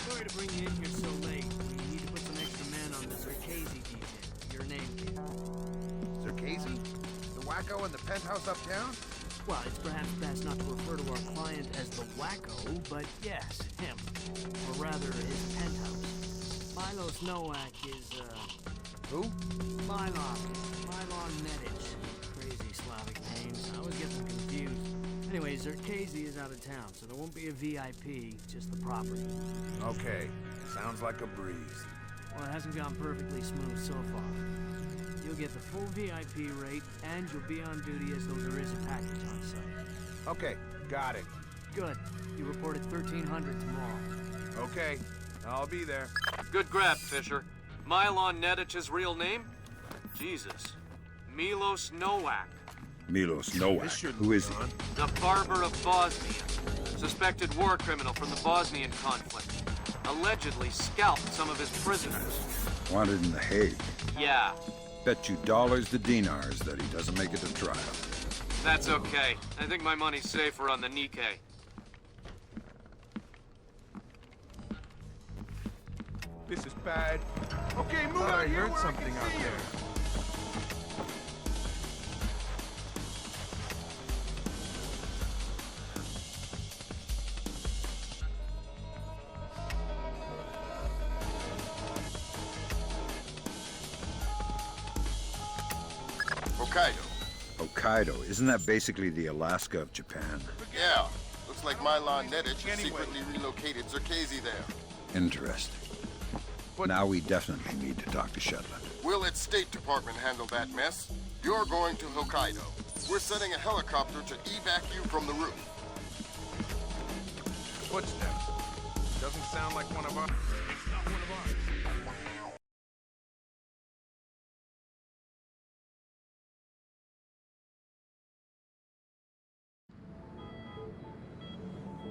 Speaker 11: Sorry to bring you in here so late. We need to put some extra men on the Zerkazy detail. Your name, kid.
Speaker 9: Zerkazy? The wacko in the penthouse uptown?
Speaker 11: Well, it's perhaps best not to refer to our client as the wacko, but yes, him. Or rather, his penthouse. Milos Nowak is,
Speaker 9: Who?
Speaker 11: Mylon Nedich. Crazy Slavic names. I always get them confused. Anyway, Zerkazy is out of town, so there won't be a VIP, just the property.
Speaker 9: Okay. Sounds like a breeze.
Speaker 11: Well, it hasn't gone perfectly smooth so far. You'll get the full VIP rate, and you'll be on duty as though there is a package on site.
Speaker 9: Okay, got it.
Speaker 11: Good. You reported 1300 tomorrow.
Speaker 9: Okay, I'll be there.
Speaker 7: Good grab, Fisher. Mylon Nedich's real name? Jesus. Milos Nowak.
Speaker 2: Milos Nowak. Who is he?
Speaker 7: The Barber of Bosnia. Suspected war criminal from the Bosnian conflict. Allegedly scalped some of his prisoners.
Speaker 2: Wanted in The Hague.
Speaker 7: Yeah.
Speaker 2: Bet you dollars to dinars that he doesn't make it to trial.
Speaker 7: That's okay. I think my money's safer on the Nikkei.
Speaker 3: This is bad. Okay, move
Speaker 9: I
Speaker 3: out here
Speaker 9: heard
Speaker 3: where
Speaker 9: something
Speaker 3: I can
Speaker 9: out
Speaker 3: see
Speaker 9: there.
Speaker 3: you.
Speaker 1: Hokkaido.
Speaker 2: Hokkaido? Isn't that basically the Alaska of Japan?
Speaker 1: Yeah. Looks like Mylon Nedich has secretly relocated Zerkazy there.
Speaker 2: Interesting. Now we definitely need to talk to Shetland.
Speaker 1: We'll let State Department handle that mess. You're going to Hokkaido. We're sending a helicopter to evac you from the roof.
Speaker 3: Footsteps. Doesn't sound like one of ours. It's not one of ours.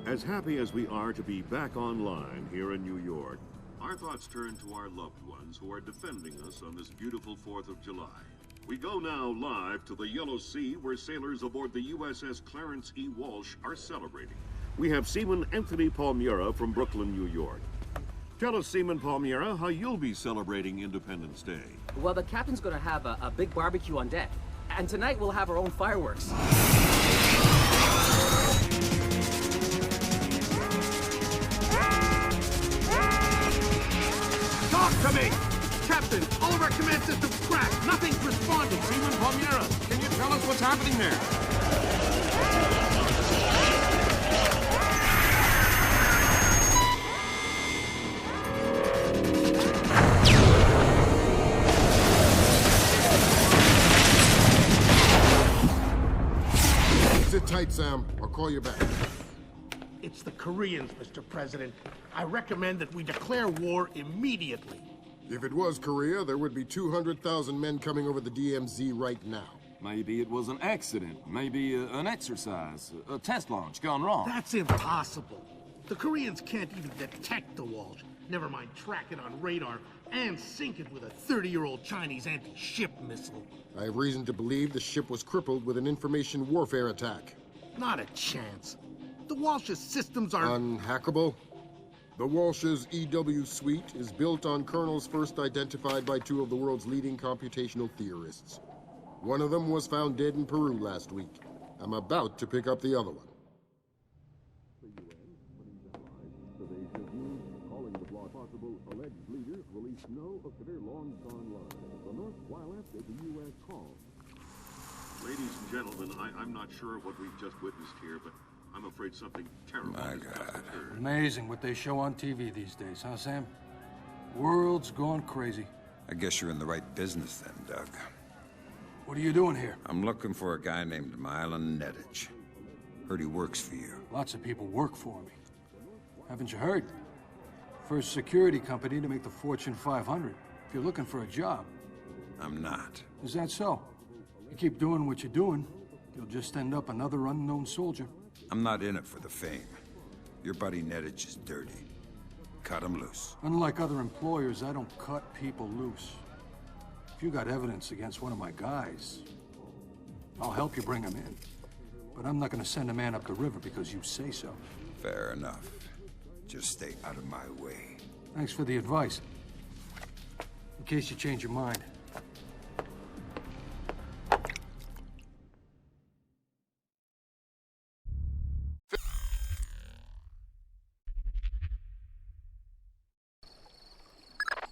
Speaker 12: As happy as we are to be back online here in New York, our thoughts turn to our loved ones who are defending us on this beautiful 4th of July. We go now live to the Yellow Sea, where sailors aboard the USS Clarence E. Walsh are celebrating. We have Seaman Anthony Palmiera from Brooklyn, New York. Tell us, Seaman Palmiera, how you'll be celebrating Independence Day.
Speaker 17: Well, the captain's gonna have a big barbecue on deck. And tonight we'll have our own fireworks.
Speaker 8: Talk to me! Captain, all of our command systems crashed. Nothing's responding.
Speaker 9: Seaman Palmiera, can you tell us what's happening there?
Speaker 1: Sit tight, Sam. I'll call you back.
Speaker 8: It's the Koreans, Mr. President. I recommend that we declare war immediately.
Speaker 1: If it was Korea, there would be 200,000 men coming over the DMZ right now.
Speaker 14: Maybe it was an accident. Maybe an exercise. A test launch gone wrong.
Speaker 8: That's impossible. The Koreans can't even detect the Walsh. Never mind track it on radar and sink it with a 30-year-old Chinese anti-ship missile.
Speaker 1: I have reason to believe the ship was crippled with an information warfare attack.
Speaker 8: Not a chance. The Walsh's systems are...
Speaker 1: Unhackable? The Walsh's EW suite is built on kernels first identified by two of the world's leading computational theorists. One of them was found dead in Peru last week. I'm about to pick up the other one.
Speaker 12: Calling the possible alleged leaders released no of their long-gone lives. The North, while after the U.S. call. Ladies and gentlemen, I'm not sure what we've just witnessed here, but I'm afraid something terrible has just occurred.
Speaker 18: Amazing what they show on TV these days, huh, Sam? World's gone crazy.
Speaker 2: I guess you're in the right business then, Doug.
Speaker 18: What are you doing here?
Speaker 2: I'm looking for a guy named Mylon Nedich. Heard he works for you.
Speaker 18: Lots of people work for me. Haven't you heard? First security company to make the Fortune 500. If you're looking for a job.
Speaker 2: I'm not.
Speaker 18: Is that so? You keep doing what you're doing, you'll just end up another unknown soldier.
Speaker 2: I'm not in it for the fame. Your buddy Nedich is dirty. Cut him loose.
Speaker 18: Unlike other employers, I don't cut people loose. If you got evidence against one of my guys, I'll help you bring him in. But I'm not gonna send a man up the river because you say so.
Speaker 2: Fair enough. Just stay out of my way.
Speaker 18: Thanks for the advice. In case you change your mind.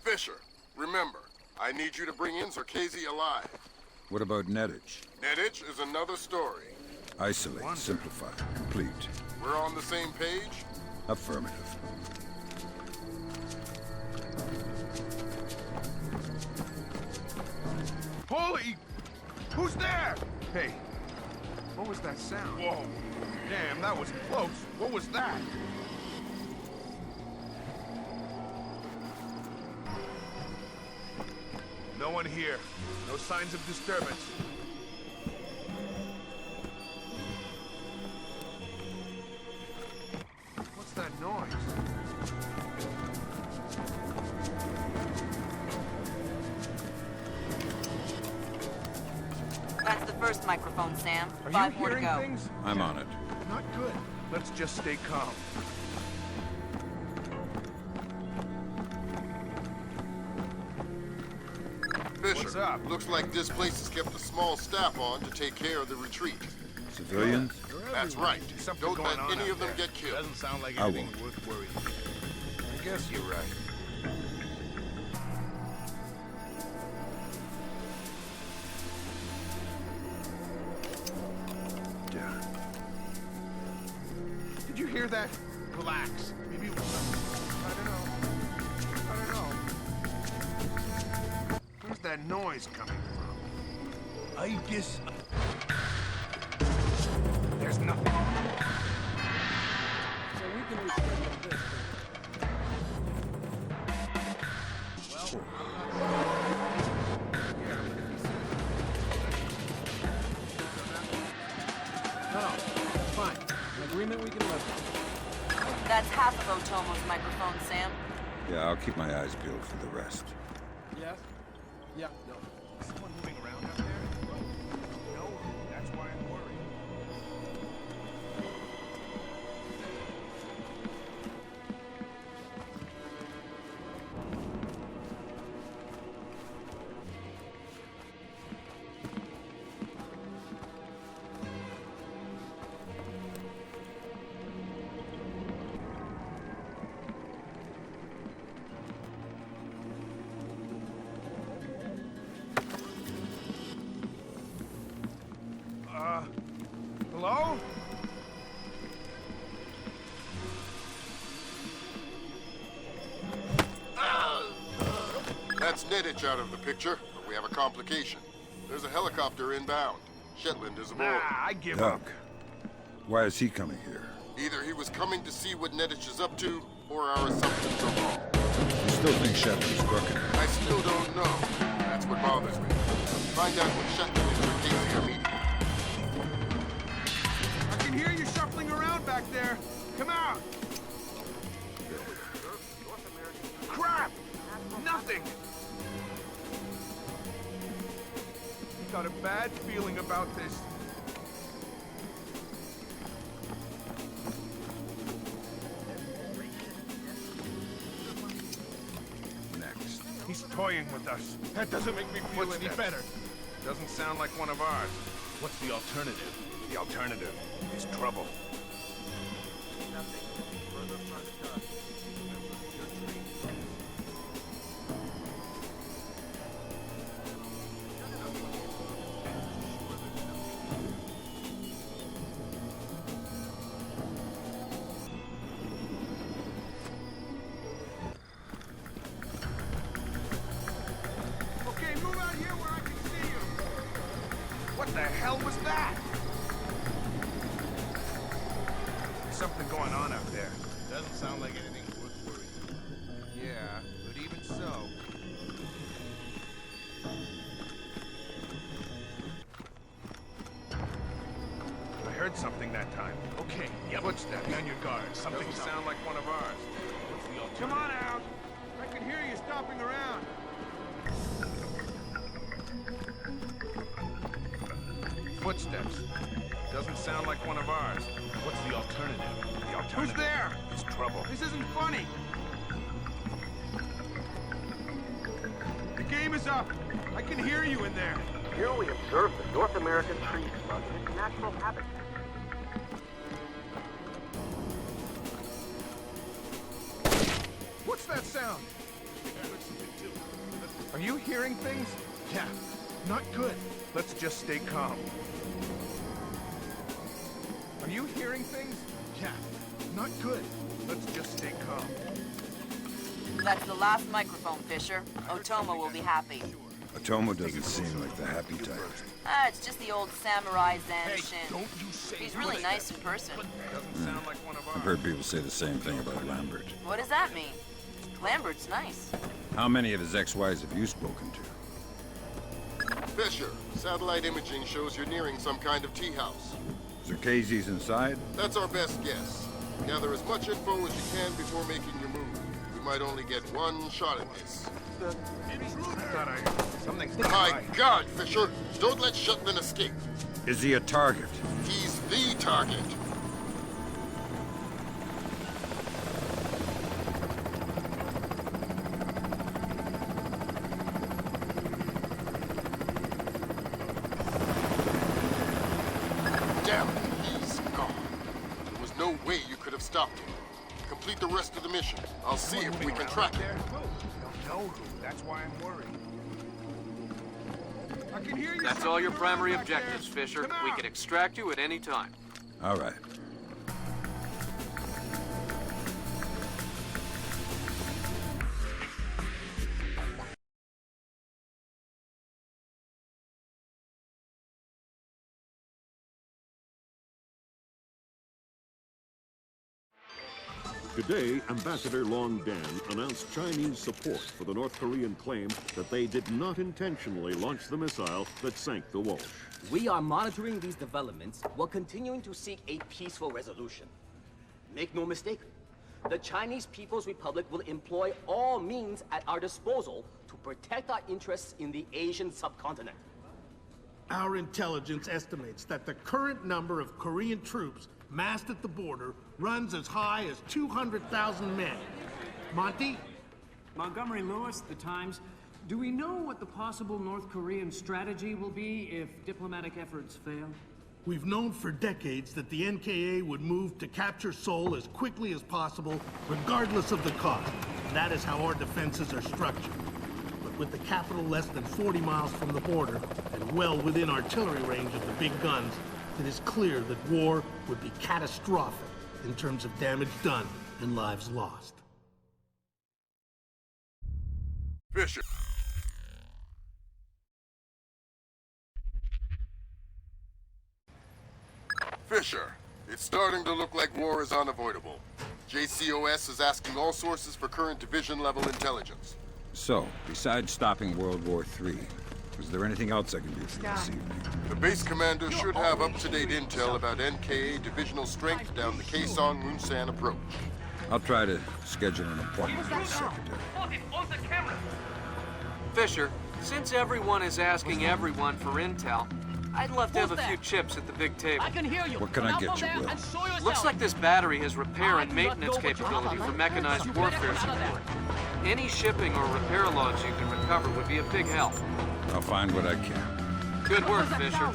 Speaker 1: Fisher, remember, I need you to bring in Zerkazy alive.
Speaker 2: What about Nedich?
Speaker 1: Nedich is another story.
Speaker 2: Isolate, simplify, complete.
Speaker 1: We're on the same page?
Speaker 2: Affirmative.
Speaker 9: Holy... Who's there? Hey, what was that sound? Whoa. Damn, that was close. What was that? No one here. No signs of disturbance. What's that noise?
Speaker 4: That's the first microphone, Sam.
Speaker 9: Are
Speaker 4: 5
Speaker 9: you
Speaker 4: more to
Speaker 9: hearing
Speaker 4: go.
Speaker 9: things?
Speaker 2: I'm on it.
Speaker 9: Not good. Let's just stay calm.
Speaker 1: Fisher,
Speaker 9: What's up?
Speaker 1: Looks like this place has kept a small staff on to take care of the retreat.
Speaker 2: Civilians?
Speaker 1: That's right.
Speaker 9: Something
Speaker 1: Don't
Speaker 9: going
Speaker 1: let
Speaker 9: on
Speaker 1: any
Speaker 9: out
Speaker 1: of them
Speaker 9: there.
Speaker 1: get killed.
Speaker 9: Doesn't sound like
Speaker 2: I
Speaker 9: anything
Speaker 2: won't.
Speaker 9: worth worrying. I guess you're right.
Speaker 3: hear that? Relax. Maybe it was I don't know. Where's that noise coming from? I guess... There's nothing.
Speaker 11: So we can reschedule this. Well, no, fine. An agreement we can live with.
Speaker 4: That's half of Otomo's microphone, Sam.
Speaker 2: Yeah, I'll keep my eyes peeled for the rest.
Speaker 3: Yes? Yeah, no. Is someone moving around out there? No, that's why I'm worried. Hello?
Speaker 1: That's Neddich out of the picture, but we have a complication. There's a helicopter inbound. Shetland is aboard.
Speaker 3: I give
Speaker 2: Doug, why is he coming here?
Speaker 1: Either he was coming to see what Neddich is up to, or our assumptions are wrong.
Speaker 2: You still think Shetland's crooked?
Speaker 1: I still don't know. That's what bothers me. Find out what Shetland and Casey are meeting.
Speaker 3: I can hear you shuffling around back there. Come out. Crap! Nothing! Got a bad feeling about this.
Speaker 2: Next.
Speaker 3: He's toying with us. That doesn't make me feel any better. Doesn't sound like one of ours. What's the alternative? The alternative is trouble. Okay, move out here where I can see you. What the hell was that? There's something going on out there. Doesn't sound like anything worth worrying. Yeah, but even so. I heard something that time. Okay, yeah, footsteps. Be on your guard. Something doesn't sound like one of ours. What's the alternative? Come on out. I can hear you stopping around. Footsteps. Doesn't sound like one of ours. What's the alternative? The alternative. Who's there? Is trouble. This isn't funny. The game is up. I can hear you in there.
Speaker 19: Here we observe the North American tree slug in its natural habitat.
Speaker 3: What's that sound? Are you hearing things? Yeah, not good. Let's just stay calm. Are you hearing things? Yeah, not good. Let's just stay calm.
Speaker 4: That's the last microphone, Fisher. Otomo will be happy.
Speaker 2: Otomo doesn't seem like the happy type.
Speaker 4: Ah, it's just the old samurai Zen
Speaker 3: Hey,
Speaker 4: shin.
Speaker 3: don't you say
Speaker 4: He's really nice in person.
Speaker 3: Doesn't sound like one of ours.
Speaker 2: I've heard people say the same thing about Lambert.
Speaker 4: What does that mean? Lambert's nice.
Speaker 2: How many of his ex-wives have you spoken to?
Speaker 1: Fisher, satellite imaging shows you're nearing some kind of tea house.
Speaker 2: Zerkezi's inside?
Speaker 1: That's our best guess. Gather as much info as you can before making your move. We might only get one shot at this.
Speaker 3: Something's
Speaker 1: My God, Fisher! Don't let Shetland escape.
Speaker 2: Is he a target?
Speaker 1: He's the target. Damn it, he's gone. There was no way you could have stopped him. Complete the rest of the mission. I'll see if we can track him.
Speaker 3: Don't know who. That's why I'm worried. I can hear you.
Speaker 7: That's all your primary objectives, Fisher. We can extract you at any time.
Speaker 2: All right.
Speaker 12: Today, Ambassador Long Dan announced Chinese support for the North Korean claim that they did not intentionally launch the missile that sank the Walsh.
Speaker 17: We are monitoring these developments while continuing to seek a peaceful resolution. Make no mistake, the Chinese People's Republic will employ all means at our disposal to protect our interests in the Asian subcontinent.
Speaker 3: Our intelligence estimates that the current number of Korean troops massed at the border runs as high as 200,000 men. Monty?
Speaker 11: Montgomery Lewis, The Times. Do we know what the possible North Korean strategy will be if diplomatic efforts fail?
Speaker 3: We've known for decades that the NKA would move to capture Seoul as quickly as possible, regardless of the cost. That is how our defenses are structured. But with the capital less than 40 miles from the border, and well within artillery range of the big guns, it is clear that war would be catastrophic in terms of damage done and lives lost.
Speaker 1: Fisher. Fisher, it's starting to look like war is unavoidable. JCOS is asking all sources for current division-level intelligence.
Speaker 2: So, besides stopping World War III, is there anything else I can do for you this evening?
Speaker 1: The base commander should have up-to-date intel about NKA divisional strength down the Kaesong-Munsan approach.
Speaker 2: I'll try to schedule an appointment with the secretary.
Speaker 7: Fisher, since everyone is asking everyone for intel, I'd love to have a few chips at the big table.
Speaker 17: I can hear you.
Speaker 2: What can I get you, Will?
Speaker 7: Looks like this battery has repair and maintenance capability for mechanized warfare support. Any shipping or repair logs you can recover would be a big help.
Speaker 2: I'll find what I can.
Speaker 7: Good work, Fisher.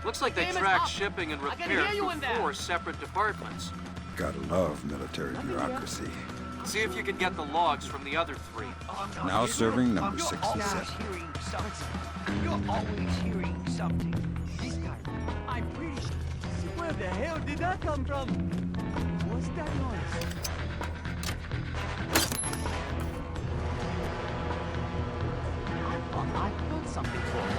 Speaker 7: Looks like they track shipping and repair through 4 separate departments.
Speaker 2: Gotta love military bureaucracy.
Speaker 7: See if you can get the logs from the other 3.
Speaker 2: Now serving number 67.
Speaker 8: You're always hearing something. This guy, I'm pretty sure. Where the hell did that come from? What's that noise? I heard something for a moment.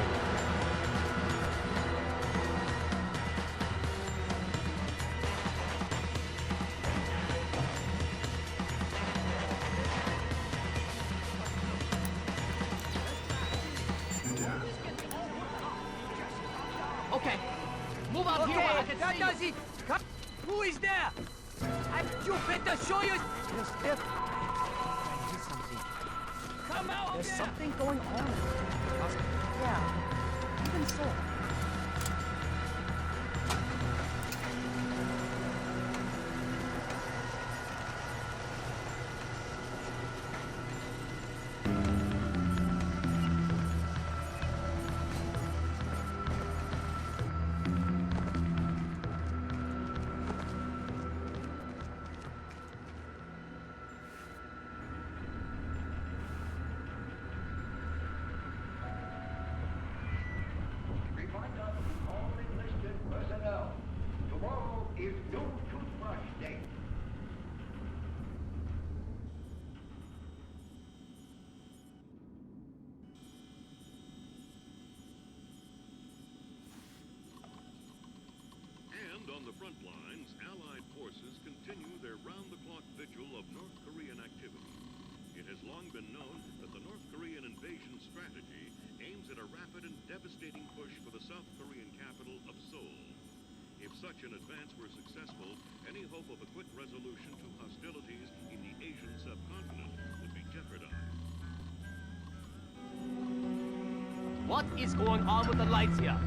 Speaker 17: Okay, move out here where I can see you.
Speaker 8: Who is there? You better show your... Come out!
Speaker 17: There's something going on. Yeah, even so.
Speaker 12: On the front lines, Allied forces continue their round-the-clock vigil of North Korean activity. It has long been known that the North Korean invasion strategy aims at a rapid and devastating push for the South Korean capital of Seoul. If such an advance were successful, any hope of a quick resolution to hostilities in the Asian subcontinent would be jeopardized.
Speaker 17: What is going on with the lights here?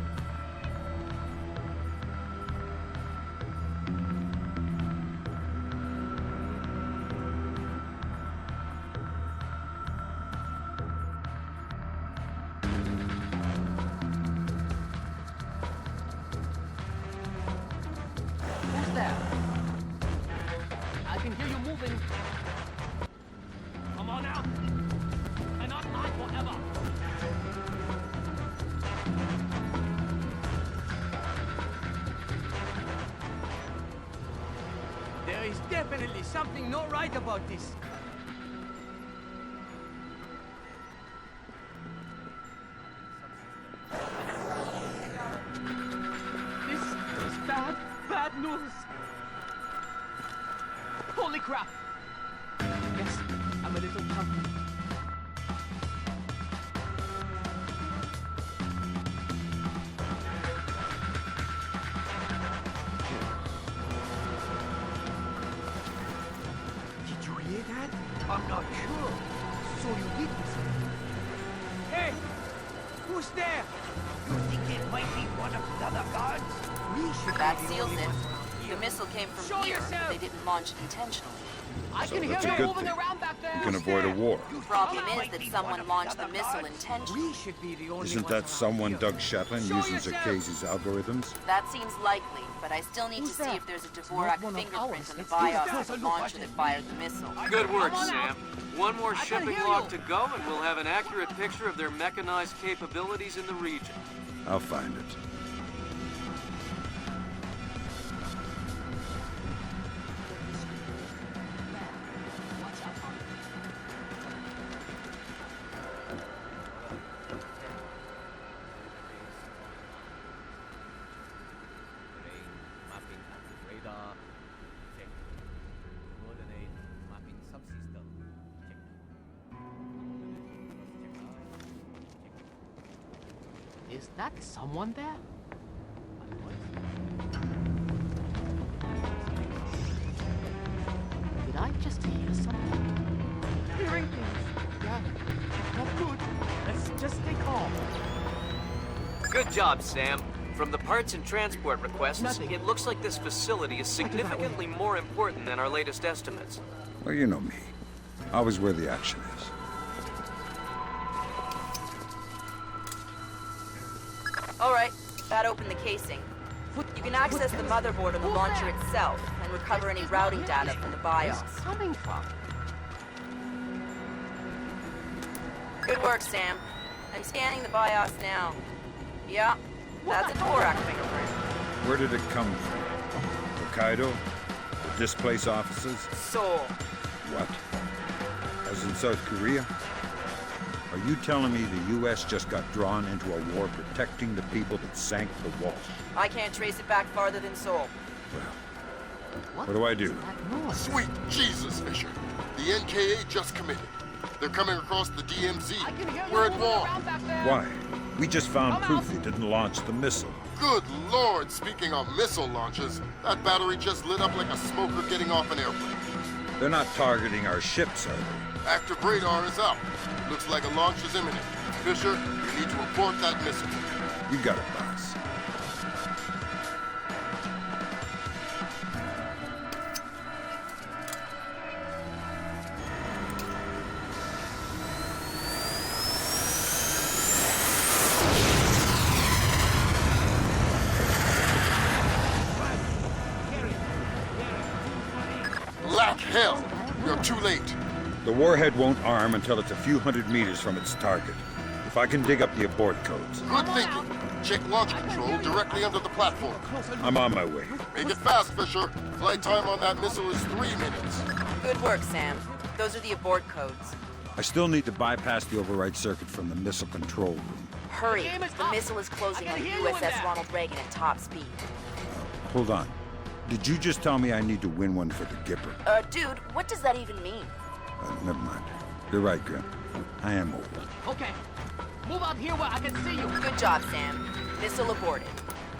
Speaker 8: There's definitely something not right about this. This is bad news. Holy crap!
Speaker 11: little company.
Speaker 8: Did you hear that? I'm not sure. So you witnessed it. Hey! Who's there? You think it might be one of the other guards? We should
Speaker 4: That
Speaker 8: be the
Speaker 4: seals
Speaker 8: only
Speaker 4: it.
Speaker 8: ones around here.
Speaker 4: The missile came from
Speaker 8: Show
Speaker 4: here,
Speaker 8: yourself.
Speaker 4: but they didn't launch it intentionally.
Speaker 2: So that's a good thing. We can avoid a war.
Speaker 4: Problem is that someone launched the missile intentionally.
Speaker 8: We should be the only
Speaker 2: Isn't
Speaker 8: ones
Speaker 2: that
Speaker 8: around
Speaker 2: someone
Speaker 8: here.
Speaker 2: Doug Sheplin
Speaker 8: Show
Speaker 2: using
Speaker 8: yourself.
Speaker 2: Zakhazy's algorithms?
Speaker 4: That seems likely, but I still need to see if there's a Dvorak fingerprint on the BIOS of the launcher that fired the missile.
Speaker 7: Good work, Sam. One more shipping log to go, and we'll have an accurate picture of their mechanized capabilities in the region.
Speaker 2: I'll find it.
Speaker 11: Is that someone there? Did I just hear something? Hearing things. Yeah. Not good. Let's just stay calm.
Speaker 7: Good job, Sam. From the parts and transport requests,
Speaker 11: Nothing.
Speaker 7: it looks like this facility is significantly more important than our latest estimates.
Speaker 2: Well, you know me. Always where the action is.
Speaker 4: All right, that opened the casing. You can access the motherboard of the launcher itself and recover any routing data from the BIOS.
Speaker 11: Coming from?
Speaker 4: Good work, Sam. I'm scanning the BIOS now. Yeah, that's a Dvorak fingerprint.
Speaker 2: Where did it come from? Hokkaido? The displaced offices?
Speaker 4: Seoul.
Speaker 2: What? As in South Korea? Are you telling me the U.S. just got drawn into a war protecting the people that sank the Walsh?
Speaker 4: I can't trace it back farther than Seoul.
Speaker 2: What do I do?
Speaker 1: Sweet Jesus, Fisher. The NKA just committed. They're coming across the DMZ. We're at war.
Speaker 2: Why? We just found proof they didn't launch the missile.
Speaker 1: Good Lord, speaking of missile launches, that battery just lit up like a smoker getting off an airplane.
Speaker 2: They're not targeting our ships, are they?
Speaker 1: Active radar is up. Looks like a launch is imminent. Fisher, you need to abort that missile.
Speaker 2: You got it, boss.
Speaker 1: Black hell! You're too late.
Speaker 2: The warhead won't arm until it's a few hundred meters from its target. If I can dig up the abort codes.
Speaker 1: Good thinking. Check launch control directly under the platform.
Speaker 2: I'm on my way.
Speaker 1: Make it fast, Fisher. Flight time on that missile is 3 minutes.
Speaker 4: Good work, Sam. Those are the abort codes.
Speaker 2: I still need to bypass the override circuit from the missile control room.
Speaker 4: Hurry. The missile is closing on the USS Ronald Reagan at top speed.
Speaker 2: Hold on. Did you just tell me I need to win one for the Gipper?
Speaker 4: Dude, what does that even mean?
Speaker 2: Never mind. You're right, Grim. I am old.
Speaker 11: Okay. Move out here where I can see you.
Speaker 4: Good job, Sam. Missile aborted.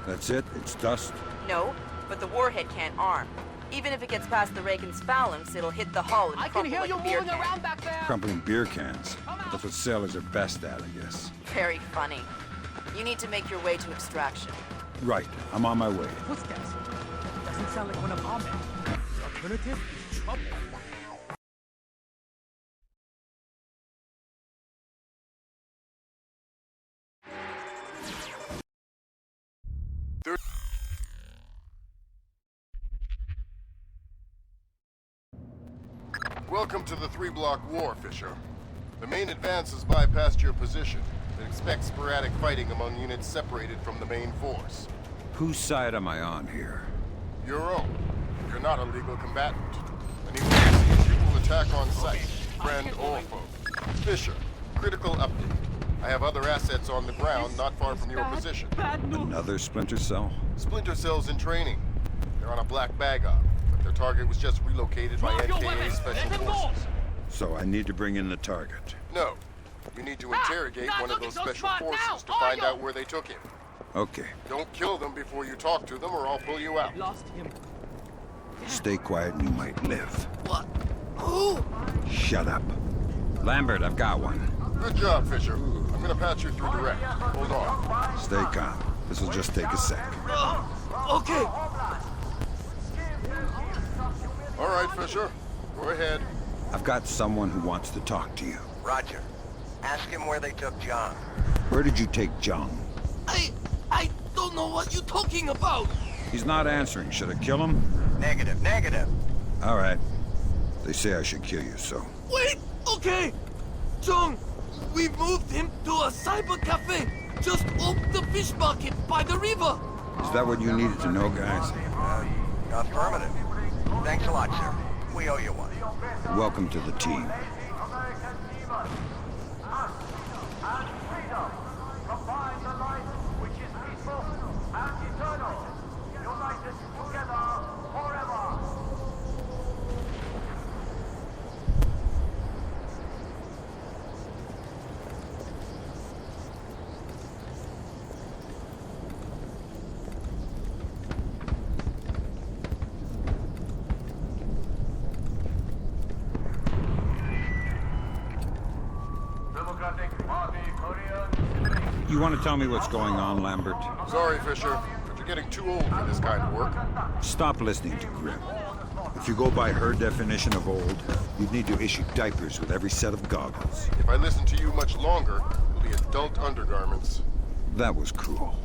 Speaker 2: That's it? It's dust?
Speaker 4: No, but the warhead can't arm. Even if it gets past the Reagan's phalanx, it'll hit the hull and crumple like a beer can.
Speaker 11: back there.
Speaker 2: Crumpling beer cans. That's what sailors are best at, I guess.
Speaker 4: Very funny. You need to make your way to extraction.
Speaker 2: Right. I'm on my way.
Speaker 11: Footsteps. Doesn't sound like one of our men. The alternative is trouble.
Speaker 1: Welcome to the 3-block war, Fisher. The main advance has bypassed your position, but expect sporadic fighting among units separated from the main force.
Speaker 2: Whose side am I on here?
Speaker 1: Your own. You're not a legal combatant. Any overseas you will attack on sight, friend or foe. Fisher, critical update. I have other assets on the ground not far from your position.
Speaker 2: Another Splinter Cell?
Speaker 1: Splinter Cell's in training. They're on a black bag op, but their target was just relocated by NKA Special Forces.
Speaker 2: So I need to bring in the target.
Speaker 1: No. You need to interrogate one of those special forces to find out where they took him.
Speaker 2: Okay.
Speaker 1: Don't kill them before you talk to them or I'll pull you out.
Speaker 8: Lost him.
Speaker 2: Stay quiet and you might live.
Speaker 8: What? Who?
Speaker 2: Shut up. Lambert, I've got one.
Speaker 1: Good job, Fisher. I'm gonna patch you through direct. Hold on.
Speaker 2: Stay calm. This will just take a sec.
Speaker 8: Okay.
Speaker 1: All right, Fisher. Go ahead.
Speaker 2: I've got someone who wants to talk to you.
Speaker 20: Roger. Ask him where they took John.
Speaker 2: Where did you take John?
Speaker 8: I don't know what you're talking about.
Speaker 2: He's not answering. Should I kill him?
Speaker 20: Negative, negative.
Speaker 2: All right. They say I should kill you, so...
Speaker 8: Wait, okay. John, we moved him to a cyber cafe just off the fish market by the river.
Speaker 2: Is that what you needed to know, guys?
Speaker 20: Affirmative. Thanks a lot, sir. We owe you one.
Speaker 2: Welcome to the team. You want to tell me what's going on, Lambert?
Speaker 1: Sorry, Fisher, but you're getting too old for this kind of work.
Speaker 2: Stop listening to Grim. If you go by her definition of old, you'd need to issue diapers with every set of goggles.
Speaker 1: If I listen to you much longer, it'll be adult undergarments.
Speaker 2: That was cruel.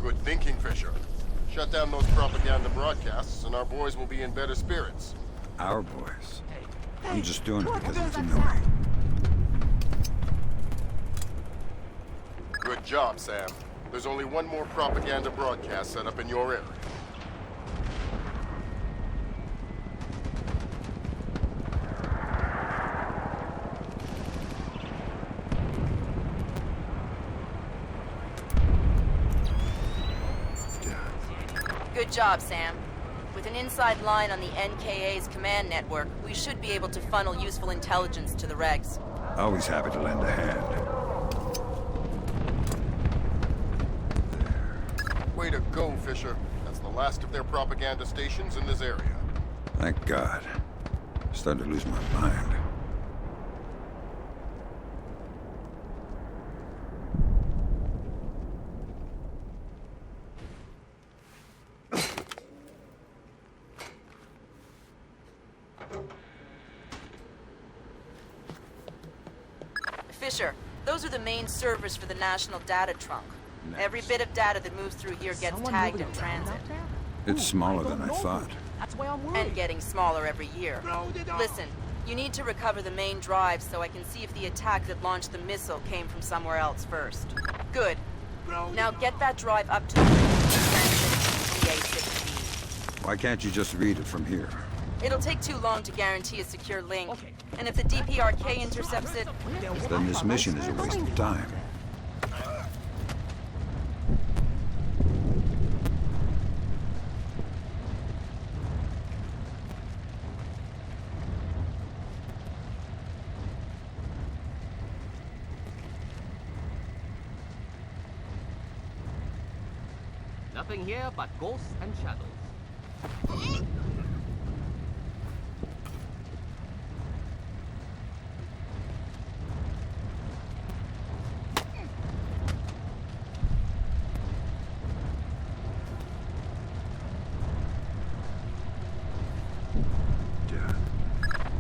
Speaker 1: Good thinking, Fisher. Shut down those propaganda broadcasts and our boys will be in better spirits.
Speaker 2: Our boys? I'm just doing it because it's annoying.
Speaker 1: Good job, Sam. There's only one more propaganda broadcast set up in your area.
Speaker 4: Good job, Sam. With an inside line on the NKA's command network, we should be able to funnel useful intelligence to the regs.
Speaker 2: Always happy to lend a hand.
Speaker 1: Way to go, Fisher. That's the last of their propaganda stations in this area.
Speaker 2: Thank God. Starting to lose my mind.
Speaker 4: Fisher, those are the main servers for the National Data Trunk. Nice. Every bit of data that moves through here gets tagged in transit.
Speaker 2: It's smaller than I thought.
Speaker 4: That's why I'm worried. And getting smaller every year. Listen, you need to recover the main drive so I can see if the attack that launched the missile came from somewhere else first. Good. Now get that drive up to the PA-16.
Speaker 2: Why can't you just read it from here?
Speaker 4: It'll take too long to guarantee a secure link. And if the DPRK intercepts it...
Speaker 2: Then this mission is a waste of time.
Speaker 17: Nothing here but ghosts and shadows.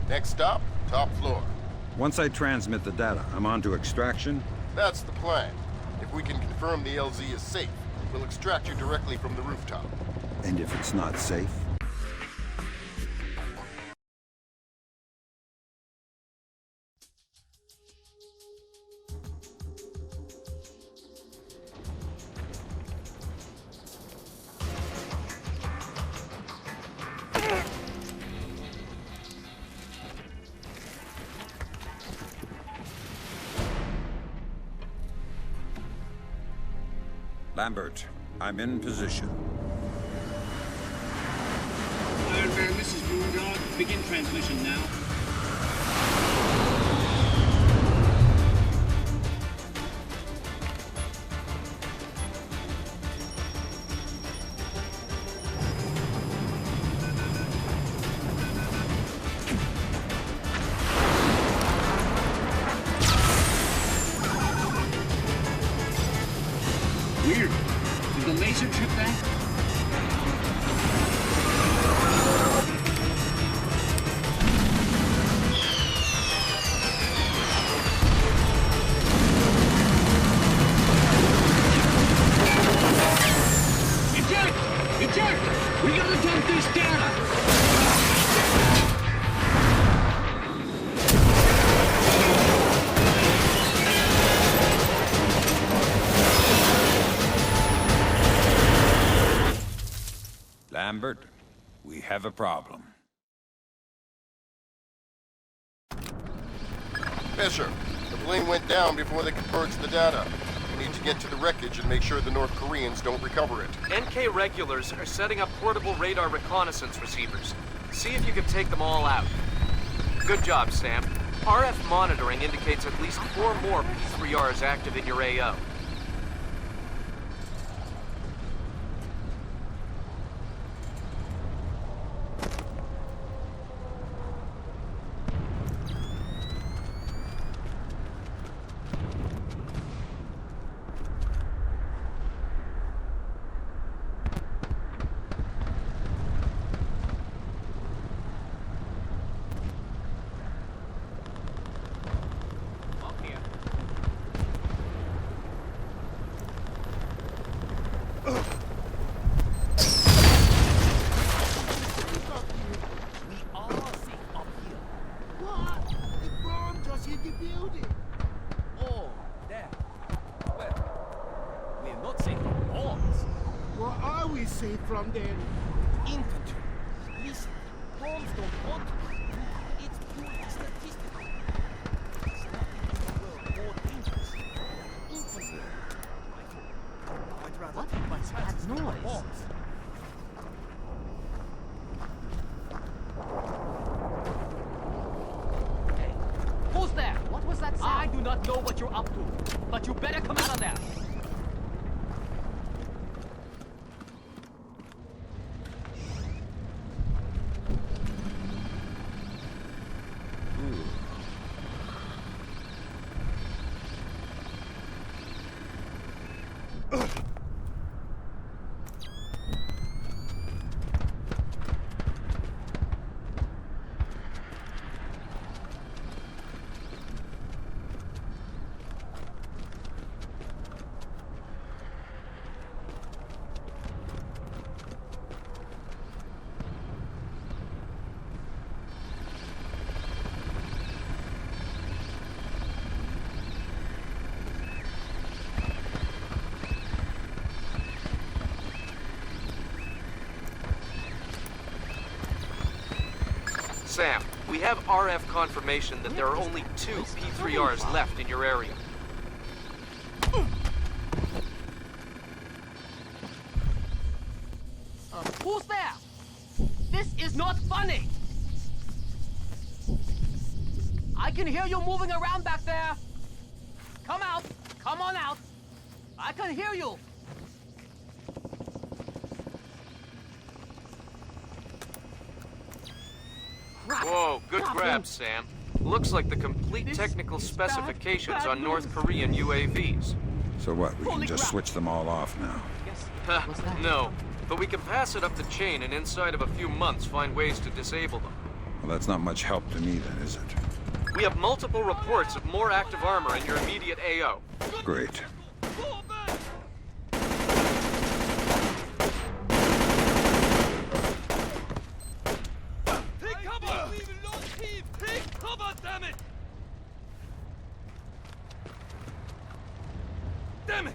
Speaker 1: Next stop, top floor.
Speaker 2: Once I transmit the data, I'm on to extraction?
Speaker 1: That's the plan. If we can confirm the LZ is safe, we'll extract you directly from the rooftop.
Speaker 2: And if it's not safe? Lambert, I'm in position.
Speaker 21: Iron Man, this is Moondog. Begin transmission now.
Speaker 8: Weird. Did the laser trip back? Eject! We gotta dump this data!
Speaker 2: Lambert, we have a problem.
Speaker 1: Fisher, the plane went down before they could purge the data. We need to get to the wreckage and make sure the North Koreans don't recover it.
Speaker 7: NK regulars are setting up portable radar reconnaissance receivers. See if you can take them all out. Good job, Sam. RF monitoring indicates at least 4 more P3Rs active in your AO.
Speaker 3: Safe from their infantry. Listen, bombs don't want to. It's purely statistical. There's nothing in the world more dangerous. Infantry. I'd rather take my chances with the bombs.
Speaker 17: Hey, who's there? What was that sound? I do not know what you're up to, but you better come out of there.
Speaker 7: Sam, we have RF confirmation that there are only 2 P3Rs left in your area.
Speaker 17: Who's there? This is not funny! I can hear you moving around back there! Come out! Come on out! I can hear you!
Speaker 7: Whoa, good grab, Sam. Looks like the complete technical specifications on North Korean UAVs.
Speaker 2: So what, we can just switch them all off now?
Speaker 7: No, but we can pass it up the chain and inside of a few months find ways to disable them.
Speaker 2: Well, that's not much help to me then, is it?
Speaker 7: We have multiple reports of more active armor in your immediate AO.
Speaker 2: Great.
Speaker 3: Damn it!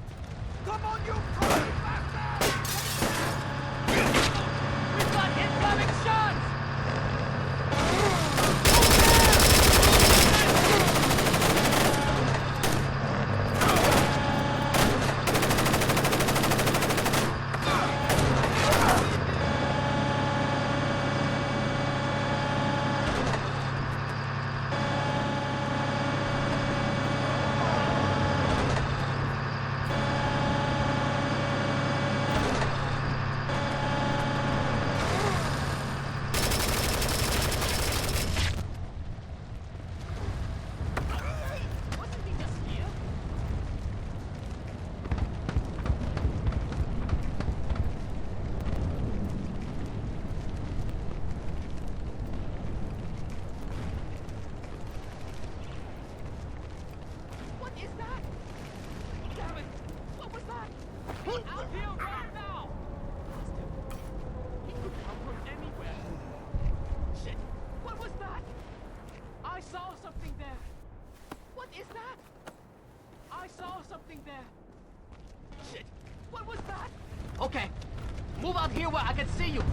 Speaker 3: Come on, you fucking bastard!
Speaker 17: We've got incoming shots!
Speaker 5: Out here right now! He could come from anywhere. Shit! What was that? I saw something there. What is that? I saw something there. Shit! What was that? Okay, move out here where I can see you.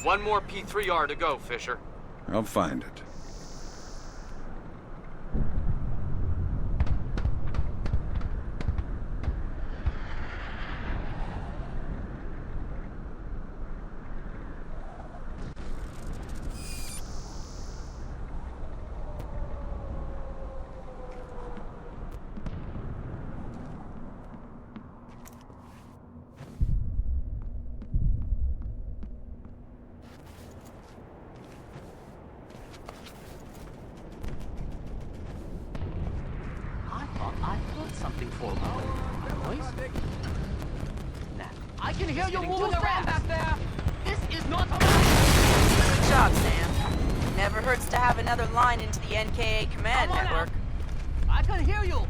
Speaker 7: One more P3R to go, Fisher.
Speaker 2: I'll find it.
Speaker 8: Something for boys. Nah,
Speaker 5: I can hear you moving around back there. This is not a
Speaker 4: Good job, Sam. Never hurts to have another line into the NKA command network.
Speaker 5: I can hear you.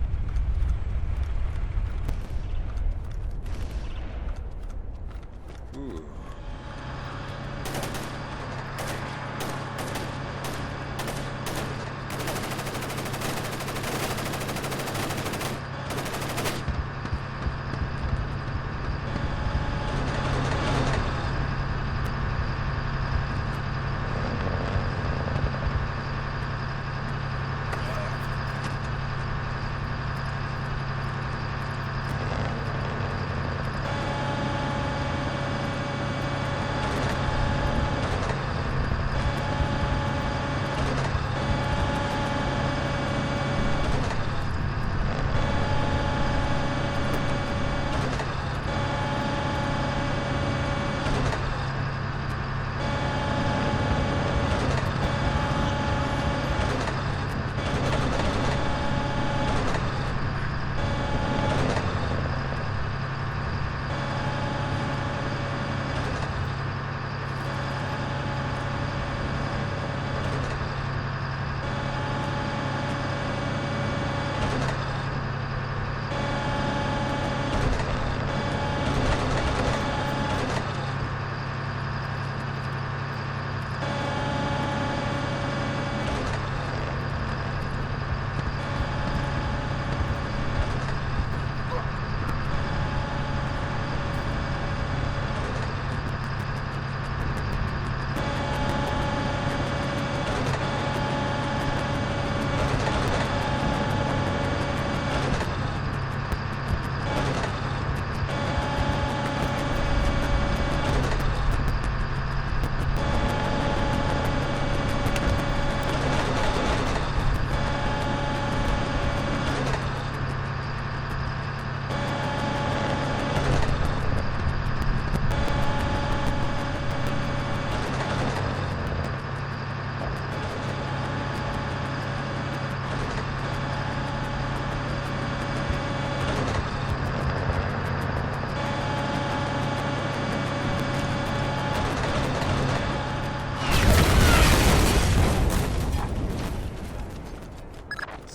Speaker 2: Ooh.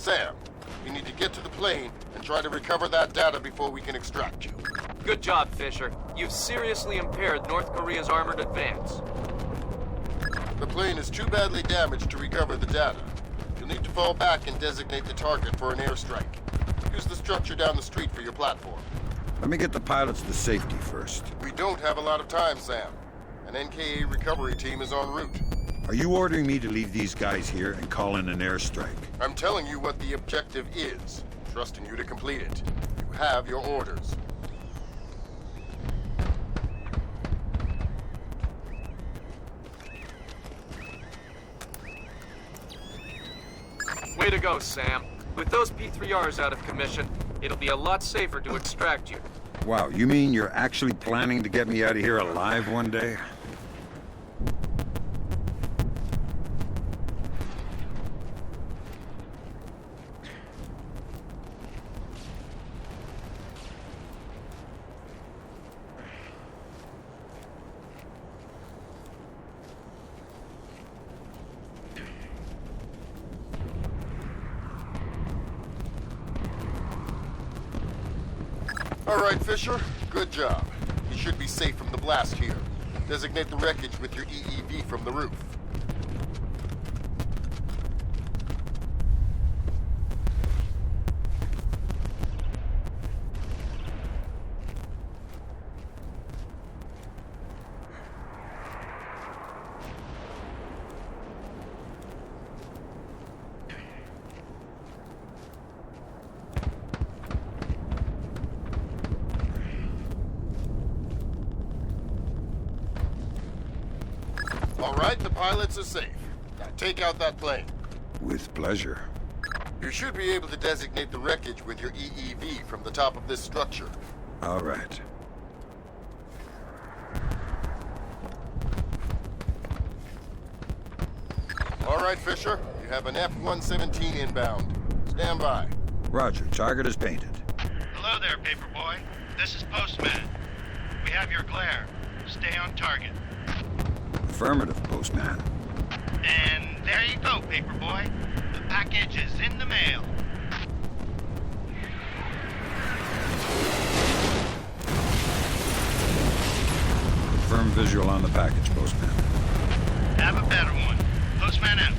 Speaker 1: Sam, you need to get to the plane and try to recover that data before we can extract you.
Speaker 7: Good job, Fisher. You've seriously impaired North Korea's armored advance.
Speaker 1: The plane is too badly damaged to recover the data. You'll need to fall back and designate the target for an airstrike. Use the structure down the street for your platform.
Speaker 2: Let me get the pilots to safety first.
Speaker 1: We don't have a lot of time, Sam. An NKA recovery team is en route.
Speaker 2: Are you ordering me to leave these guys here and call in an airstrike?
Speaker 1: I'm telling you what the objective is, trusting you to complete it. You have your orders.
Speaker 7: Way to go, Sam. With those P3Rs out of commission, it'll be a lot safer to extract you.
Speaker 2: Wow, you mean you're actually planning to get me out of here alive one day?
Speaker 1: All right, Fisher. Good job. You should be safe from the blast here. Designate the wreckage with your EEV from the roof. All right, the pilots are safe. Now take out that plane.
Speaker 2: With pleasure.
Speaker 1: You should be able to designate the wreckage with your EEV from the top of this structure.
Speaker 2: All right.
Speaker 1: All right, Fisher. You have an F-117 inbound. Stand by.
Speaker 2: Roger. Target is painted.
Speaker 21: Hello there, Paperboy. This is Postman. We have your glare. Stay on target.
Speaker 2: Affirmative, Postman.
Speaker 21: And there you go, Paperboy. The package is in the mail.
Speaker 2: Confirm visual on the package, Postman.
Speaker 21: Have a better one. Postman out.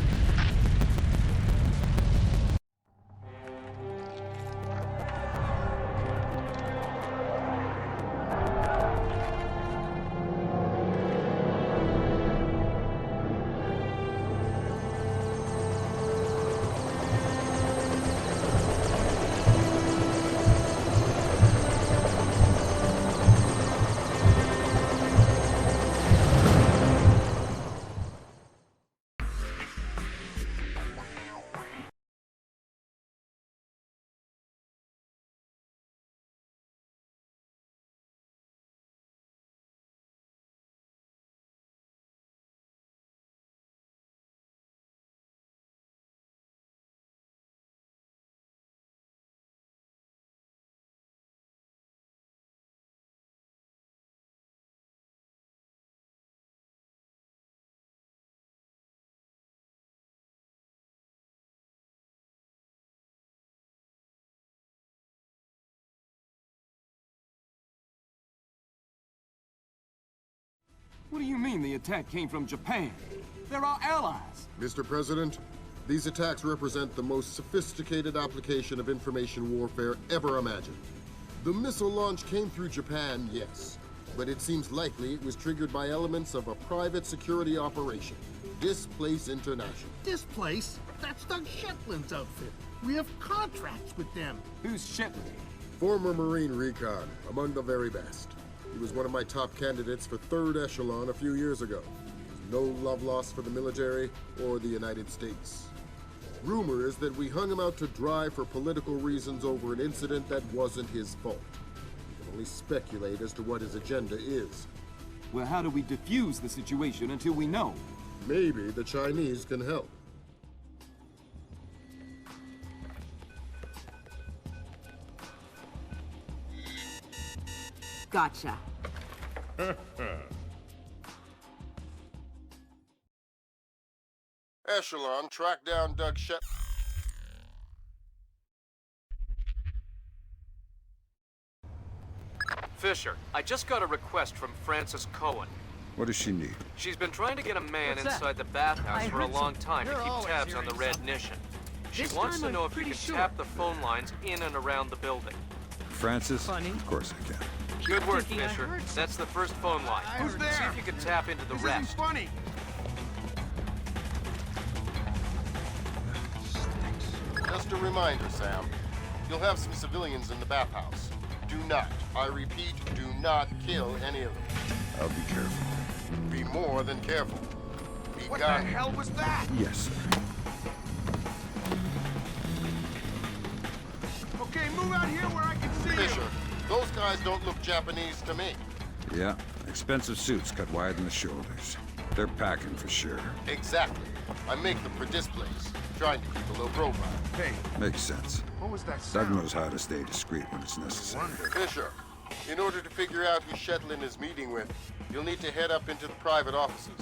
Speaker 22: What do you mean the attack came from Japan? They're our allies.
Speaker 1: Mr. President, these attacks represent the most sophisticated application of information warfare ever imagined. The missile launch came through Japan, yes, but it seems likely it was triggered by elements of a private security operation. Displace International.
Speaker 3: Displace? That's Doug Shetland's outfit. We have contracts with them.
Speaker 22: Who's Shetland?
Speaker 1: Former Marine recon, among the very best. He was one of my top candidates for 3rd Echelon a few years ago. No love lost for the military or the United States. Rumor is that we hung him out to dry for political reasons over an incident that wasn't his fault. We can only speculate as to what his agenda is.
Speaker 22: Well, how do we defuse the situation until we know?
Speaker 1: Maybe the Chinese can help.
Speaker 13: Gotcha.
Speaker 1: Echelon, track down Doug Shet...
Speaker 7: Fisher, I just got a request from Frances Cohen.
Speaker 2: What does she need?
Speaker 7: She's been trying to get a man
Speaker 11: What's that?
Speaker 7: inside the bathhouse
Speaker 11: I
Speaker 7: for a
Speaker 11: heard
Speaker 7: long
Speaker 11: something.
Speaker 7: time to
Speaker 11: You're
Speaker 7: keep
Speaker 11: always
Speaker 7: tabs on the
Speaker 11: hearing
Speaker 7: Red
Speaker 11: something.
Speaker 7: Nation. She
Speaker 11: This
Speaker 7: wants
Speaker 11: time
Speaker 7: to know
Speaker 11: I'm
Speaker 7: if you
Speaker 11: pretty
Speaker 7: can
Speaker 11: sure.
Speaker 7: tap the phone lines in and around the building.
Speaker 2: Francis?
Speaker 11: Funny.
Speaker 2: Of course I can.
Speaker 7: Good work,
Speaker 11: thinking I
Speaker 7: Fisher.
Speaker 11: heard
Speaker 7: That's the first phone line.
Speaker 9: Who's there?
Speaker 7: See if you can tap into the
Speaker 9: This
Speaker 7: rest.
Speaker 9: isn't funny.
Speaker 1: Just a reminder, Sam. You'll have some civilians in the bathhouse. Do not, I repeat, do not kill any of them.
Speaker 2: I'll be careful.
Speaker 1: Be more than careful. Be
Speaker 9: What the
Speaker 1: gone.
Speaker 9: hell was that?
Speaker 2: Yes, sir.
Speaker 9: Okay, move out here where I can see
Speaker 1: Fisher,
Speaker 9: you.
Speaker 1: those guys don't look Japanese to me.
Speaker 2: Yeah, expensive suits cut wide in the shoulders. They're packing for sure.
Speaker 1: Exactly. I make them for displays, trying to keep a low profile.
Speaker 9: Hey,
Speaker 2: Makes sense.
Speaker 9: what was that
Speaker 2: Doug
Speaker 9: sound?
Speaker 2: knows how to stay discreet when it's necessary.
Speaker 1: Fisher, in order to figure out who Shetland is meeting with, you'll need to head up into the private offices.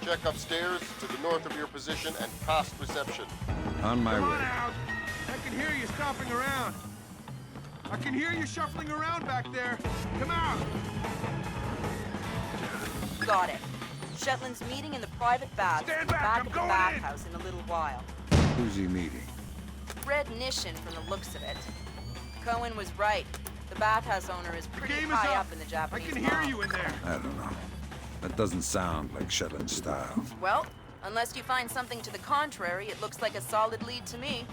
Speaker 1: Check upstairs to the north of your position and past reception.
Speaker 2: On my
Speaker 9: Come on
Speaker 2: way.
Speaker 9: out. I can hear you stomping around. I can hear you shuffling around back there. Come out.
Speaker 4: Got it. Shetland's meeting in the private baths
Speaker 9: Stand
Speaker 4: at the
Speaker 9: back,
Speaker 4: back
Speaker 9: I'm
Speaker 4: of the
Speaker 9: going
Speaker 4: bathhouse in a little while.
Speaker 2: Who's he meeting?
Speaker 4: Red Nation from the looks of it. Cohen was right. The bathhouse owner is pretty
Speaker 9: game is
Speaker 4: high
Speaker 9: up.
Speaker 4: up in the
Speaker 9: I
Speaker 4: Japanese
Speaker 9: can hear
Speaker 4: mob.
Speaker 9: you in there.
Speaker 2: I don't know. That doesn't sound like Shetland's style.
Speaker 4: Well, unless you find something to the contrary, it looks like a solid lead to me.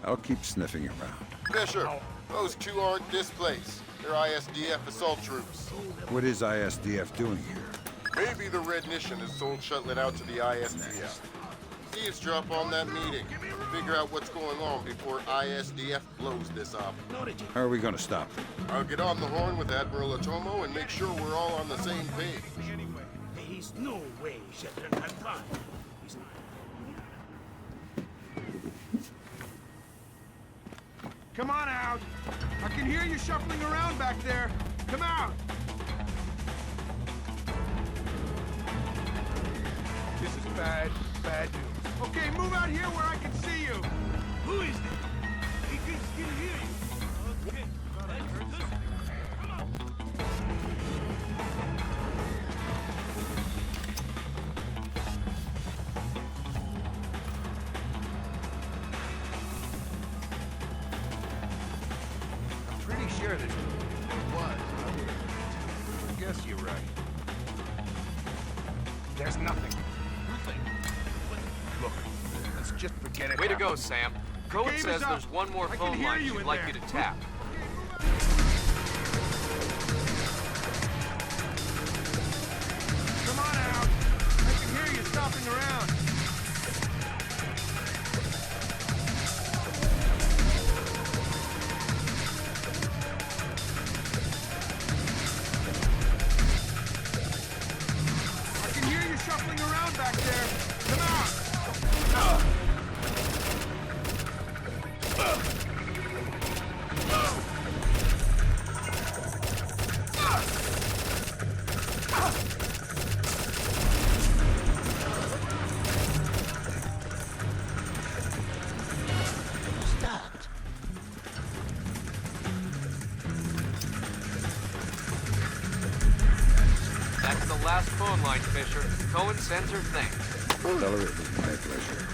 Speaker 2: I'll keep sniffing around.
Speaker 1: Fisher, those two aren't displays. They're ISDF assault troops.
Speaker 2: What is ISDF doing here?
Speaker 1: Maybe the Red Nation has sold Shetland out to the ISDF. Eavesdrop on that meeting. Figure out what's going on before ISDF blows this up.
Speaker 2: How are we going to stop them?
Speaker 1: I'll get on the horn with Admiral Otomo and make sure we're all on the same page.
Speaker 8: There's no way Shetland had time.
Speaker 9: Come on out. I can hear you shuffling around back there. Come out.
Speaker 3: This is bad news. Okay, move out here where I can see you. Who is this? He can still hear you. Okay, come on. I'm pretty sure that it was. I guess you're right. There's nothing. Look, let's just forget it.
Speaker 7: Way to go, Sam. Code
Speaker 3: Game
Speaker 7: says
Speaker 3: is up.
Speaker 7: there's one more
Speaker 3: I can
Speaker 7: phone
Speaker 3: hear
Speaker 7: line
Speaker 3: you
Speaker 7: she'd
Speaker 3: in
Speaker 7: like
Speaker 3: there.
Speaker 7: you to tap.
Speaker 3: Come on out. I can hear you stopping around. I can hear you shuffling around back there. Come out.
Speaker 7: That's the last phone line, Fisher. Cohen sends her thanks.
Speaker 2: Tell her it was my pleasure.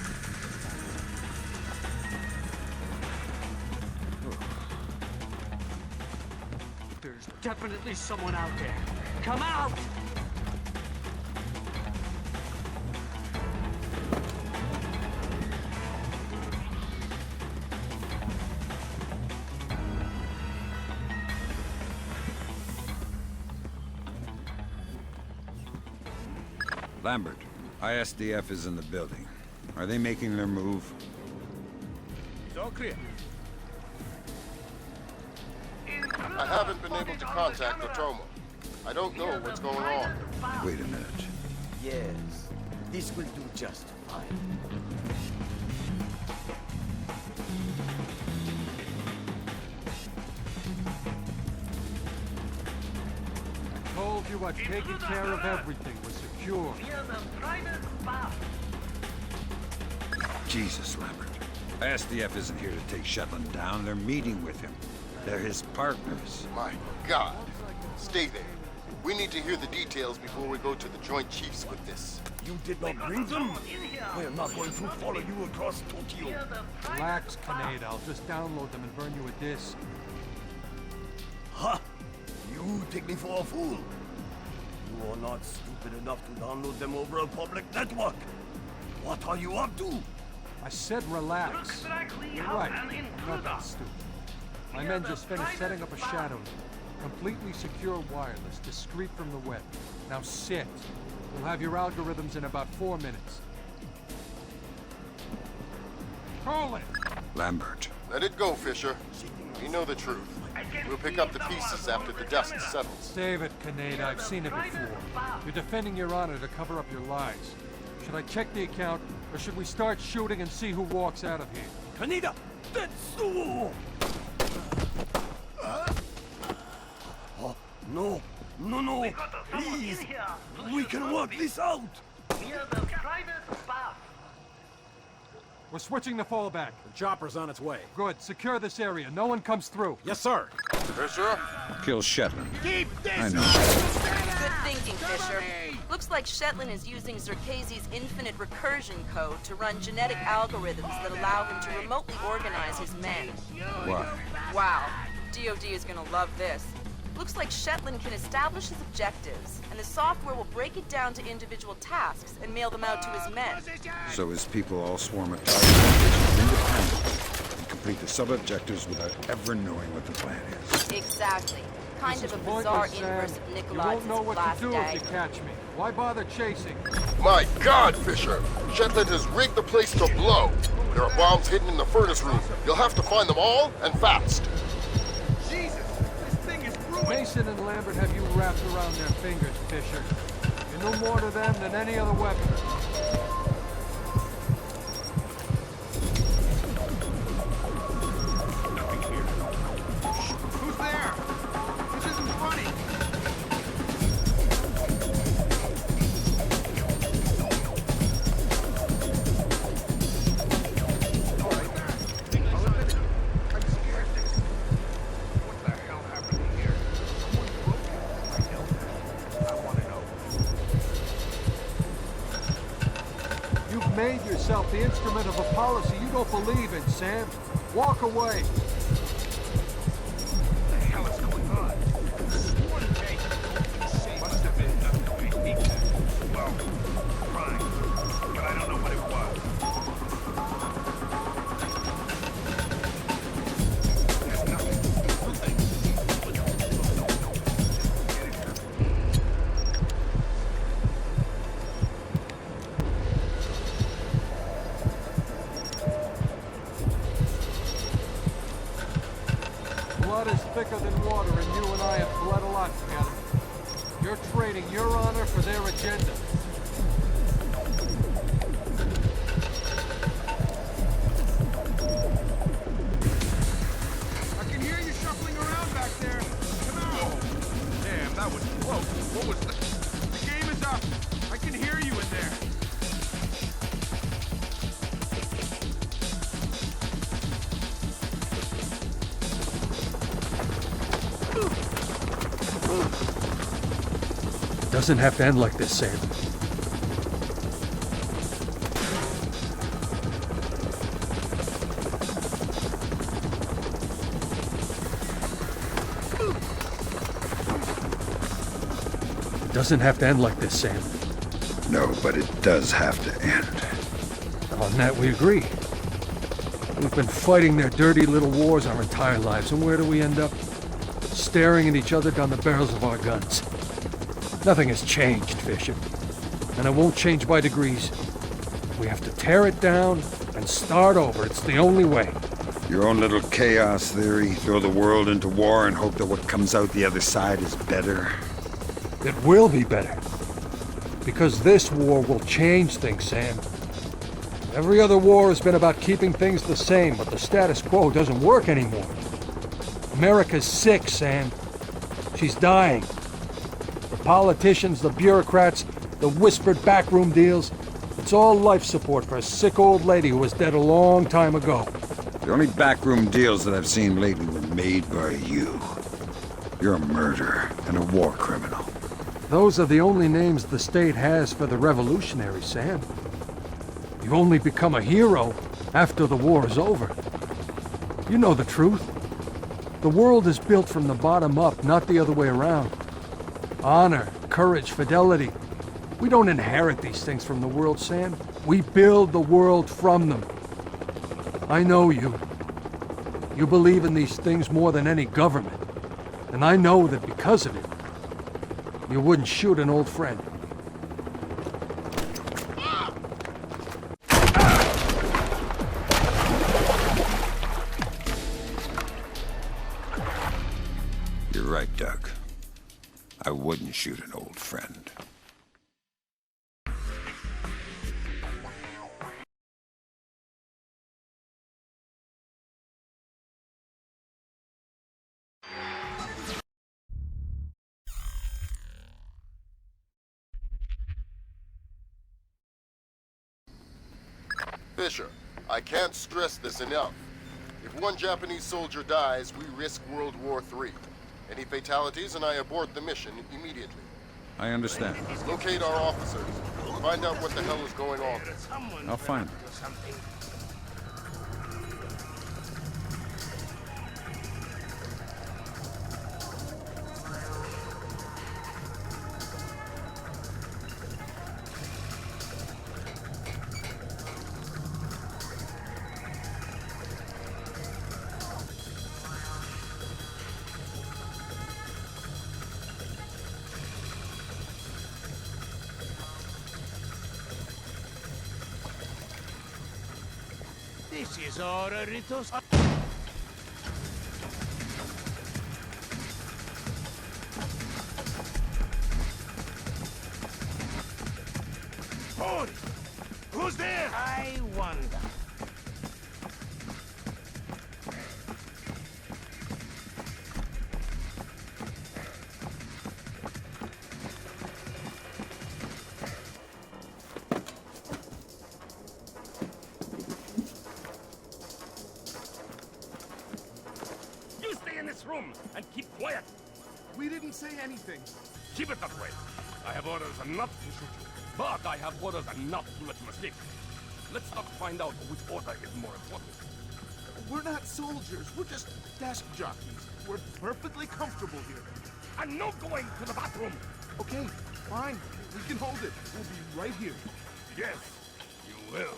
Speaker 11: There's definitely someone out there. Come out!
Speaker 2: Lambert, ISDF is in the building. Are they making their move?
Speaker 3: It's all clear.
Speaker 1: I haven't been able to contact Otomo. I don't know what's going on.
Speaker 2: Wait a minute.
Speaker 17: Yes, this will do just fine.
Speaker 18: Told you I'd taken care of everything. We're secure.
Speaker 2: Jesus, Lambert. ISDF isn't here to take Shetland down. They're meeting with him. They're his partners.
Speaker 1: My God. Stay there. We need to hear the details before we go to the Joint Chiefs with this.
Speaker 6: You did not bring them? I am not going to follow you across Tokyo.
Speaker 18: Relax, Kinnaid. I'll just download them and burn you a disc.
Speaker 6: Ha! You take me for a fool. You are not stupid enough to download them over a public network. What are you up to?
Speaker 18: I said relax. You're right. I'm not that stupid. My men just finished setting up a shadow net. Completely secure wireless, discreet from the web. Now sit. We'll have your algorithms in about 4 minutes. Call it!
Speaker 2: Lambert.
Speaker 1: Let it go, Fisher. We know the truth. We'll pick up the pieces after the dust settles.
Speaker 18: Save it, Kinnaid. I've seen it before. You're defending your honor to cover up your lies. Should I check the account, or should we start shooting and see who walks out of here?
Speaker 6: Kaneda! Tetsuo! No! No, no! Please! We can work this out!
Speaker 18: We're switching the fallback.
Speaker 10: The chopper's on its way.
Speaker 18: Good. Secure this area. No one comes through.
Speaker 10: Yes, sir.
Speaker 1: Fisher?
Speaker 2: Kill Shetland.
Speaker 3: Keep this
Speaker 2: I know.
Speaker 4: Good thinking, Fisher. Looks like Shetland is using Zerkezi's infinite recursion code to run genetic algorithms that allow him to remotely organize his men.
Speaker 2: Why?
Speaker 4: Wow. DOD is gonna love this. Looks like Shetland can establish his objectives, and the software will break it down to individual tasks and mail them out to his men.
Speaker 2: So his people all swarm a target location independently and complete the sub-objectives without ever knowing what the plan is.
Speaker 4: Exactly. Kind
Speaker 18: This
Speaker 4: of a
Speaker 18: is
Speaker 4: bizarre
Speaker 18: pointless, Sam.
Speaker 4: inverse of
Speaker 18: You
Speaker 4: Nikolai's
Speaker 18: won't know what
Speaker 4: last
Speaker 18: to do
Speaker 4: day.
Speaker 18: if you catch me. Why bother chasing?
Speaker 1: My God, Fisher! Shetland has rigged the place to blow. There are bombs hidden in the furnace room. You'll have to find them all, and fast.
Speaker 18: Mason and Lambert have you wrapped around their fingers, Fisher. You're no more to them than any other weapon.
Speaker 3: Who's there? This isn't funny.
Speaker 18: made yourself the instrument of a policy you don't believe in, Sam. Walk away.
Speaker 3: What the hell is going on? One day, must have been nothing to make me. Well, crime. But I don't know what it was. There's nothing.
Speaker 18: Blood is thicker than water, and you and I have bled a lot together. You're trading your honor for their agenda.
Speaker 3: I can hear you shuffling around back there. Come on. Damn, that was close. What was the game is up. I can hear you in there.
Speaker 18: It doesn't have to end like this, Sam. It doesn't have to end like this, Sam.
Speaker 2: No, but it does have to end.
Speaker 18: On that we agree. We've been fighting their dirty little wars our entire lives, and where do we end up? Staring at each other down the barrels of our guns. Nothing has changed, Fisher. And it won't change by degrees. We have to tear it down and start over. It's the only way.
Speaker 2: Your own little chaos theory, throw the world into war and hope that what comes out the other side is better.
Speaker 18: It will be better. Because this war will change things, Sam. Every other war has been about keeping things the same, but the status quo doesn't work anymore. America's sick, Sam. She's dying. The politicians, the bureaucrats, the whispered backroom deals, it's all life support for a sick old lady who was dead a long time ago.
Speaker 2: The only backroom deals that I've seen lately were made by you. You're a murderer and a war criminal.
Speaker 18: Those are the only names the state has for the revolutionaries, Sam. You only become a hero after the war is over. You know the truth. The world is built from the bottom up, not the other way around. Honor, courage, fidelity. We don't inherit these things from the world, Sam. We build the world from them. I know you. You believe in these things more than any government. And I know that because of it, you wouldn't shoot an old friend.
Speaker 2: You're right, Doug. I wouldn't shoot an old friend.
Speaker 1: Fisher, I can't stress this enough. If one Japanese soldier dies, we risk World War III. Any fatalities and I abort the mission immediately.
Speaker 2: I understand.
Speaker 1: Locate our officers. Find out what the hell is going on.
Speaker 2: I'll find them.
Speaker 3: This is Oraritos. Hold! Who's there? I wonder.
Speaker 22: Room and keep quiet.
Speaker 3: We didn't say anything.
Speaker 22: Keep it that way. I have orders not to shoot you, but I have orders not to let you escape. Let's not find out which order is more important.
Speaker 3: We're not soldiers. We're just desk jockeys. We're perfectly comfortable here.
Speaker 22: I'm not going to the bathroom.
Speaker 3: Okay, fine. We can hold it. We'll be right here.
Speaker 22: Yes, you will.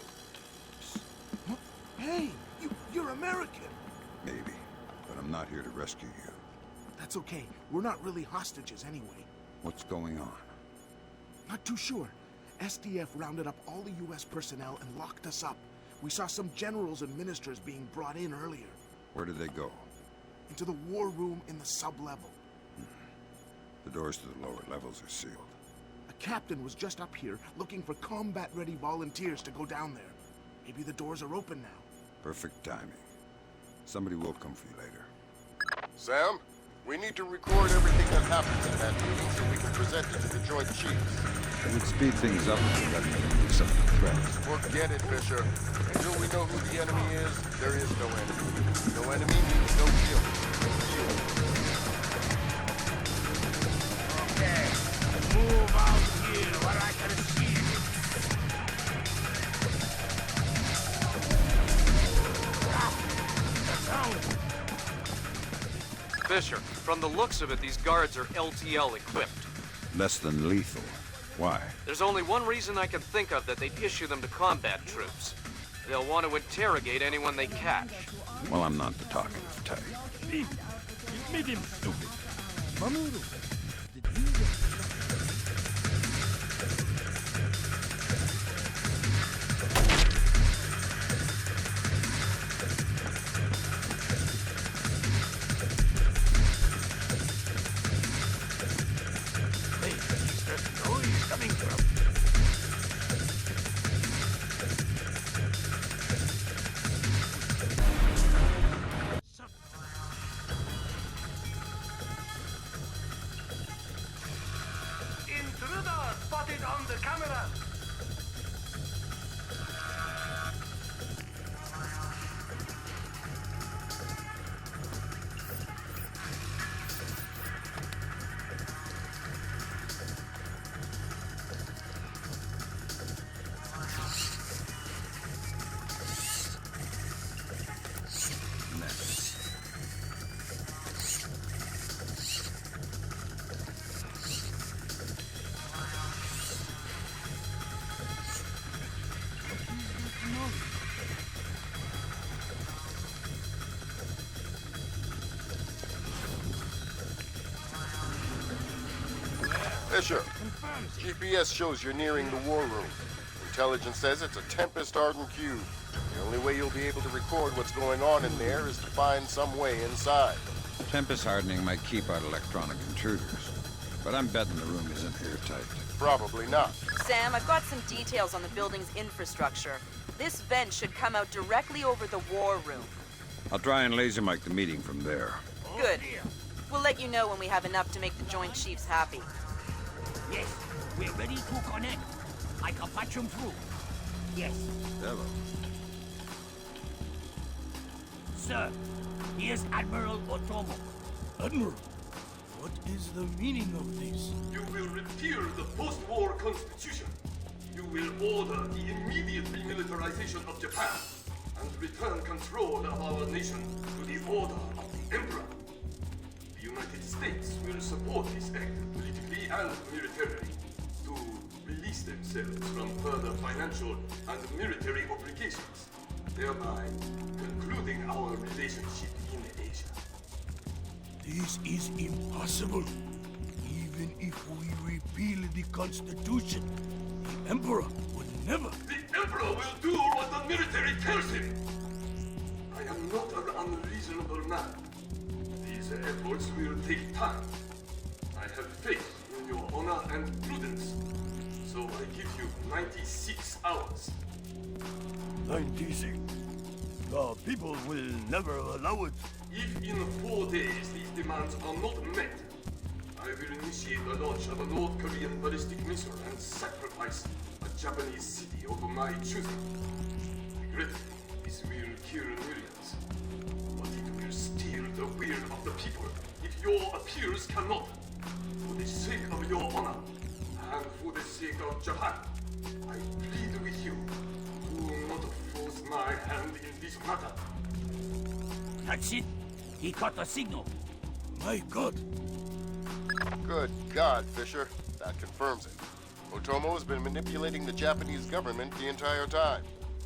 Speaker 3: Huh? Hey, you're American.
Speaker 2: Maybe, but I'm not here to rescue you.
Speaker 3: That's okay. We're not really hostages anyway.
Speaker 2: What's going on?
Speaker 3: Not too sure. SDF rounded up all the U.S. personnel and locked us up. We saw some generals and ministers being brought in earlier.
Speaker 2: Where did they go?
Speaker 3: Into the war room in the sub-level.
Speaker 2: The doors to the lower levels are sealed.
Speaker 3: A captain was just up here looking for combat-ready volunteers to go down there. Maybe the doors are open now.
Speaker 2: Perfect timing. Somebody will come for you later.
Speaker 1: Sam, we need to record everything that happened in that meeting so we can present it to the Joint Chiefs.
Speaker 2: It would speed things up if we got some threats.
Speaker 1: Forget it, Fisher. Until we know who the enemy is, there is no enemy. No enemy means no kill.
Speaker 22: Okay, move out here where I can see you.
Speaker 7: Fisher, from the looks of it, these guards are LTL equipped.
Speaker 2: Less than lethal. Why?
Speaker 7: There's only one reason I can think of that they'd issue them to combat troops. They'll want to interrogate anyone they catch.
Speaker 2: Well, I'm not the talkative type.
Speaker 22: You made him stupid.
Speaker 3: Mamoru,
Speaker 22: Coming from.
Speaker 21: Intruder spotted on the camera.
Speaker 1: Fisher, GPS shows you're nearing the war room. Intelligence says it's a Tempest-hardened cube. The only way you'll be able to record what's going on in there is to find some way inside.
Speaker 2: Tempest hardening might keep out electronic intruders, but I'm betting the room isn't airtight.
Speaker 1: Probably not.
Speaker 4: Sam, I've got some details on the building's infrastructure. This vent should come out directly over the war room.
Speaker 2: I'll try and laser mic the meeting from there.
Speaker 4: Good. We'll let you know when we have enough to make the Joint Chiefs happy.
Speaker 8: Yes, we're ready to connect. I can patch them through. Yes.
Speaker 2: Hello.
Speaker 8: Sir, here's Admiral Otomo.
Speaker 22: Admiral, what is the meaning of this?
Speaker 14: You will repeal the post-war constitution. You will order the immediate remilitarization of Japan and return control of our nation to the order of the Emperor. The United States will support this act politically and militarily to release themselves from further financial and military obligations, thereby concluding our relationship in Asia.
Speaker 22: This is impossible. Even if we repeal the Constitution, the Emperor would never...
Speaker 14: The Emperor will do what the military tells him! I am not an unreasonable man. These efforts will take time. I have faith in your honor and prudence. So I give you 96 hours.
Speaker 6: 96? The people will never allow it.
Speaker 14: If in 4 days these demands are not met, I will initiate the launch of a North Korean ballistic missile and sacrifice a Japanese city of my choosing. Regrettably, this will kill millions. But it will steal the will of the people if your appeals cannot. For the sake of your honor, and for the sake of Japan, I plead with you to
Speaker 10: force my hand in this matter.
Speaker 8: That's it. He caught the signal.
Speaker 6: My God.
Speaker 1: Good God, Fisher. That confirms it. Otomo has been manipulating the Japanese government the entire time.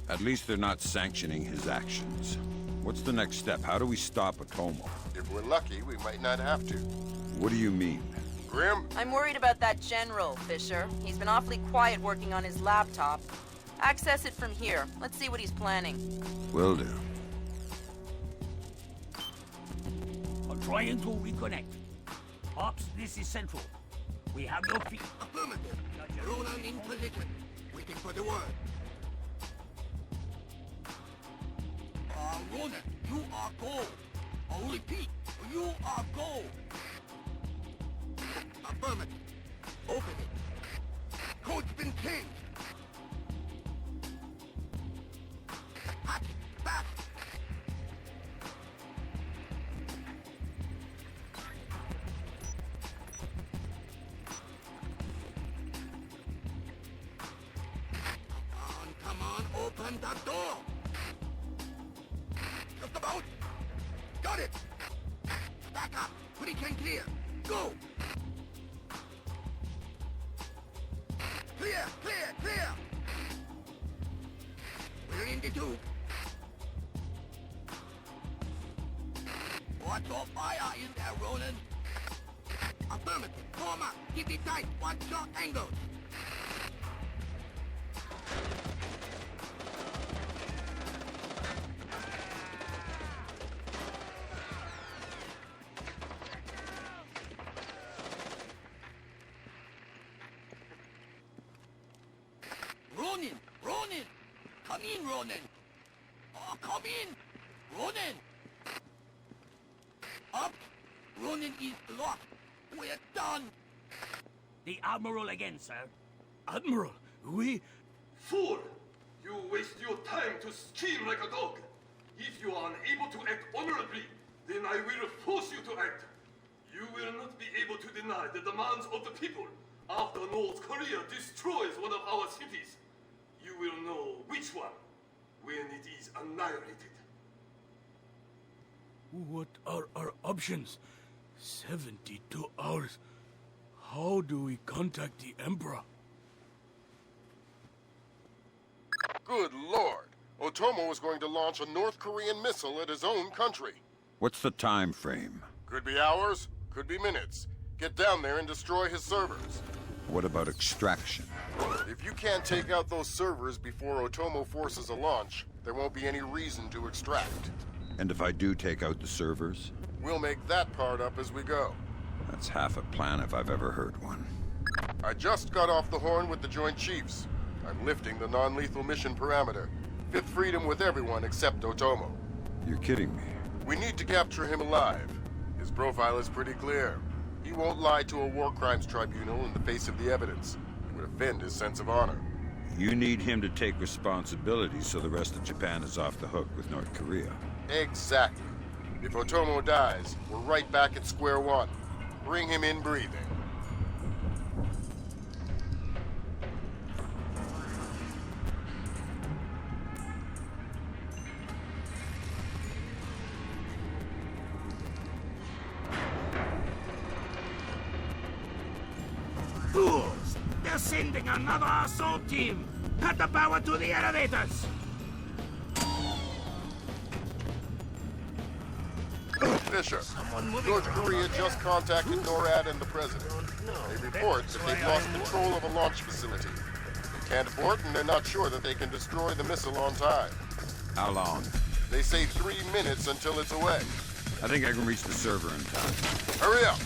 Speaker 2: At least they're not sanctioning his actions. What's the next step? How do we stop Otomo?
Speaker 1: If we're lucky, we might not have to.
Speaker 2: What do you mean?
Speaker 1: Grim?
Speaker 4: I'm worried about that general, Fisher. He's been awfully quiet working on his laptop. Access it from here. Let's see what he's planning.
Speaker 2: Will do.
Speaker 8: I'm trying to reconnect. Ops, this is Central. We have no feet.
Speaker 6: Affirmative. Ronan in position. Waiting for the word. Ronan, you are gold. I'll repeat, you are gold. Affirmative. Open it. Code's been changed. Hot, fast. Come on, open the door. Just about. Got it. Back up. Pretty can clear. Go. Clear, clear, clear. We're in the tube. Watch your fire in there, Roland. Affirmative. Form up. Keep it tight. Watch your angles. Ronin! Ronin! Come in, Ronin! Oh, come in! Ronin! Up! Ronin is locked! We're done!
Speaker 8: The Admiral again, sir.
Speaker 22: Admiral, we...
Speaker 10: Fool! You waste your time to scheme like a dog. If you are unable to act honorably, then I will force you to act. You will not be able to deny the demands of the people after North Korea destroys one of our cities. You will know which one when it is annihilated.
Speaker 22: What are our options? 72 hours. How do we contact the Emperor?
Speaker 1: Good Lord! Otomo is going to launch a North Korean missile at his own country.
Speaker 2: What's the time frame?
Speaker 1: Could be hours, could be minutes. Get down there and destroy his servers.
Speaker 2: What about extraction?
Speaker 1: If you can't take out those servers before Otomo forces a launch, there won't be any reason to extract.
Speaker 2: And if I do take out the servers?
Speaker 1: We'll make that part up as we go.
Speaker 2: That's half a plan if I've ever heard one.
Speaker 1: I just got off the horn with the Joint Chiefs. I'm lifting the non-lethal mission parameter. Fifth freedom with everyone except Otomo.
Speaker 2: You're kidding me.
Speaker 1: We need to capture him alive. His profile is pretty clear. He won't lie to a war crimes tribunal in the face of the evidence. It would offend his sense of honor.
Speaker 2: You need him to take responsibility so the rest of Japan is off the hook with North Korea.
Speaker 1: Exactly. If Otomo dies, we're right back at square one. Bring him in breathing.
Speaker 8: Fools! They're sending another assault team! Cut the power to the elevators!
Speaker 1: Fisher, North Korea just contacted NORAD and the President. They report that they've lost control of a launch facility. They can't abort, and they're not sure that they can destroy the missile on time.
Speaker 2: How long?
Speaker 1: They say 3 minutes until it's away.
Speaker 2: I think I can reach the server in time.
Speaker 1: Hurry up!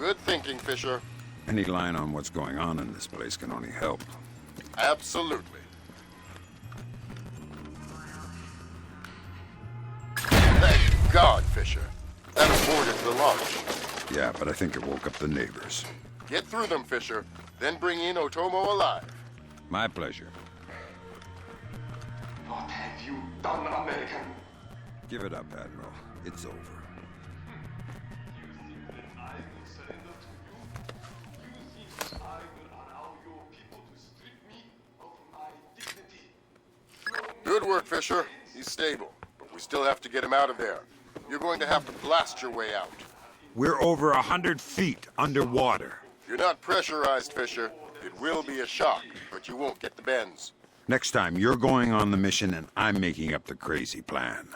Speaker 1: Good thinking, Fisher.
Speaker 2: Any line on what's going on in this place can only help.
Speaker 1: Absolutely. Thank God, Fisher. That aborted the launch.
Speaker 2: Yeah, but I think it woke up the neighbors.
Speaker 1: Get through them, Fisher. Then bring in Otomo alive.
Speaker 2: My pleasure.
Speaker 10: What have you done, American?
Speaker 2: Give it up, Admiral. It's over.
Speaker 1: Good work, Fisher. He's stable, but we still have to get him out of there. You're going to have to blast your way out.
Speaker 2: We're over 100 feet underwater.
Speaker 1: You're not pressurized, Fisher. It will be a shock, but you won't get the bends.
Speaker 2: Next time, you're going on the mission and I'm making up the crazy plan.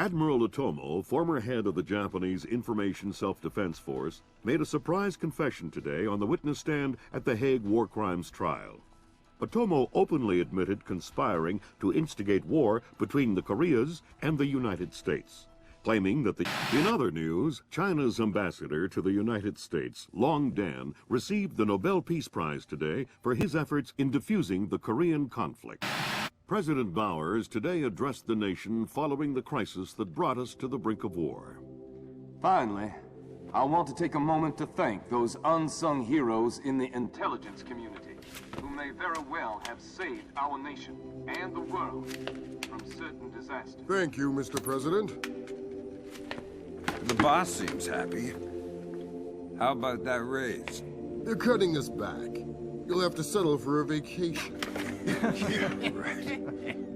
Speaker 12: Admiral Otomo, former head of the Japanese Information Self-Defense Force, made a surprise confession today on the witness stand at the Hague War Crimes trial. Otomo openly admitted conspiring to instigate war between the Koreas and the United States, claiming that In other news, China's ambassador to the United States, Long Dan, received the Nobel Peace Prize today for his efforts in defusing the Korean conflict. President Bowers today addressed the nation following the crisis that brought us to the brink of war.
Speaker 15: Finally, I want to take a moment to thank those unsung heroes in the intelligence community, who may very well have saved our nation and the world from certain disasters.
Speaker 1: Thank you, Mr. President.
Speaker 2: The boss seems happy. How about that raise?
Speaker 1: They're cutting us back. You'll have to settle for a vacation.
Speaker 2: Yeah, right.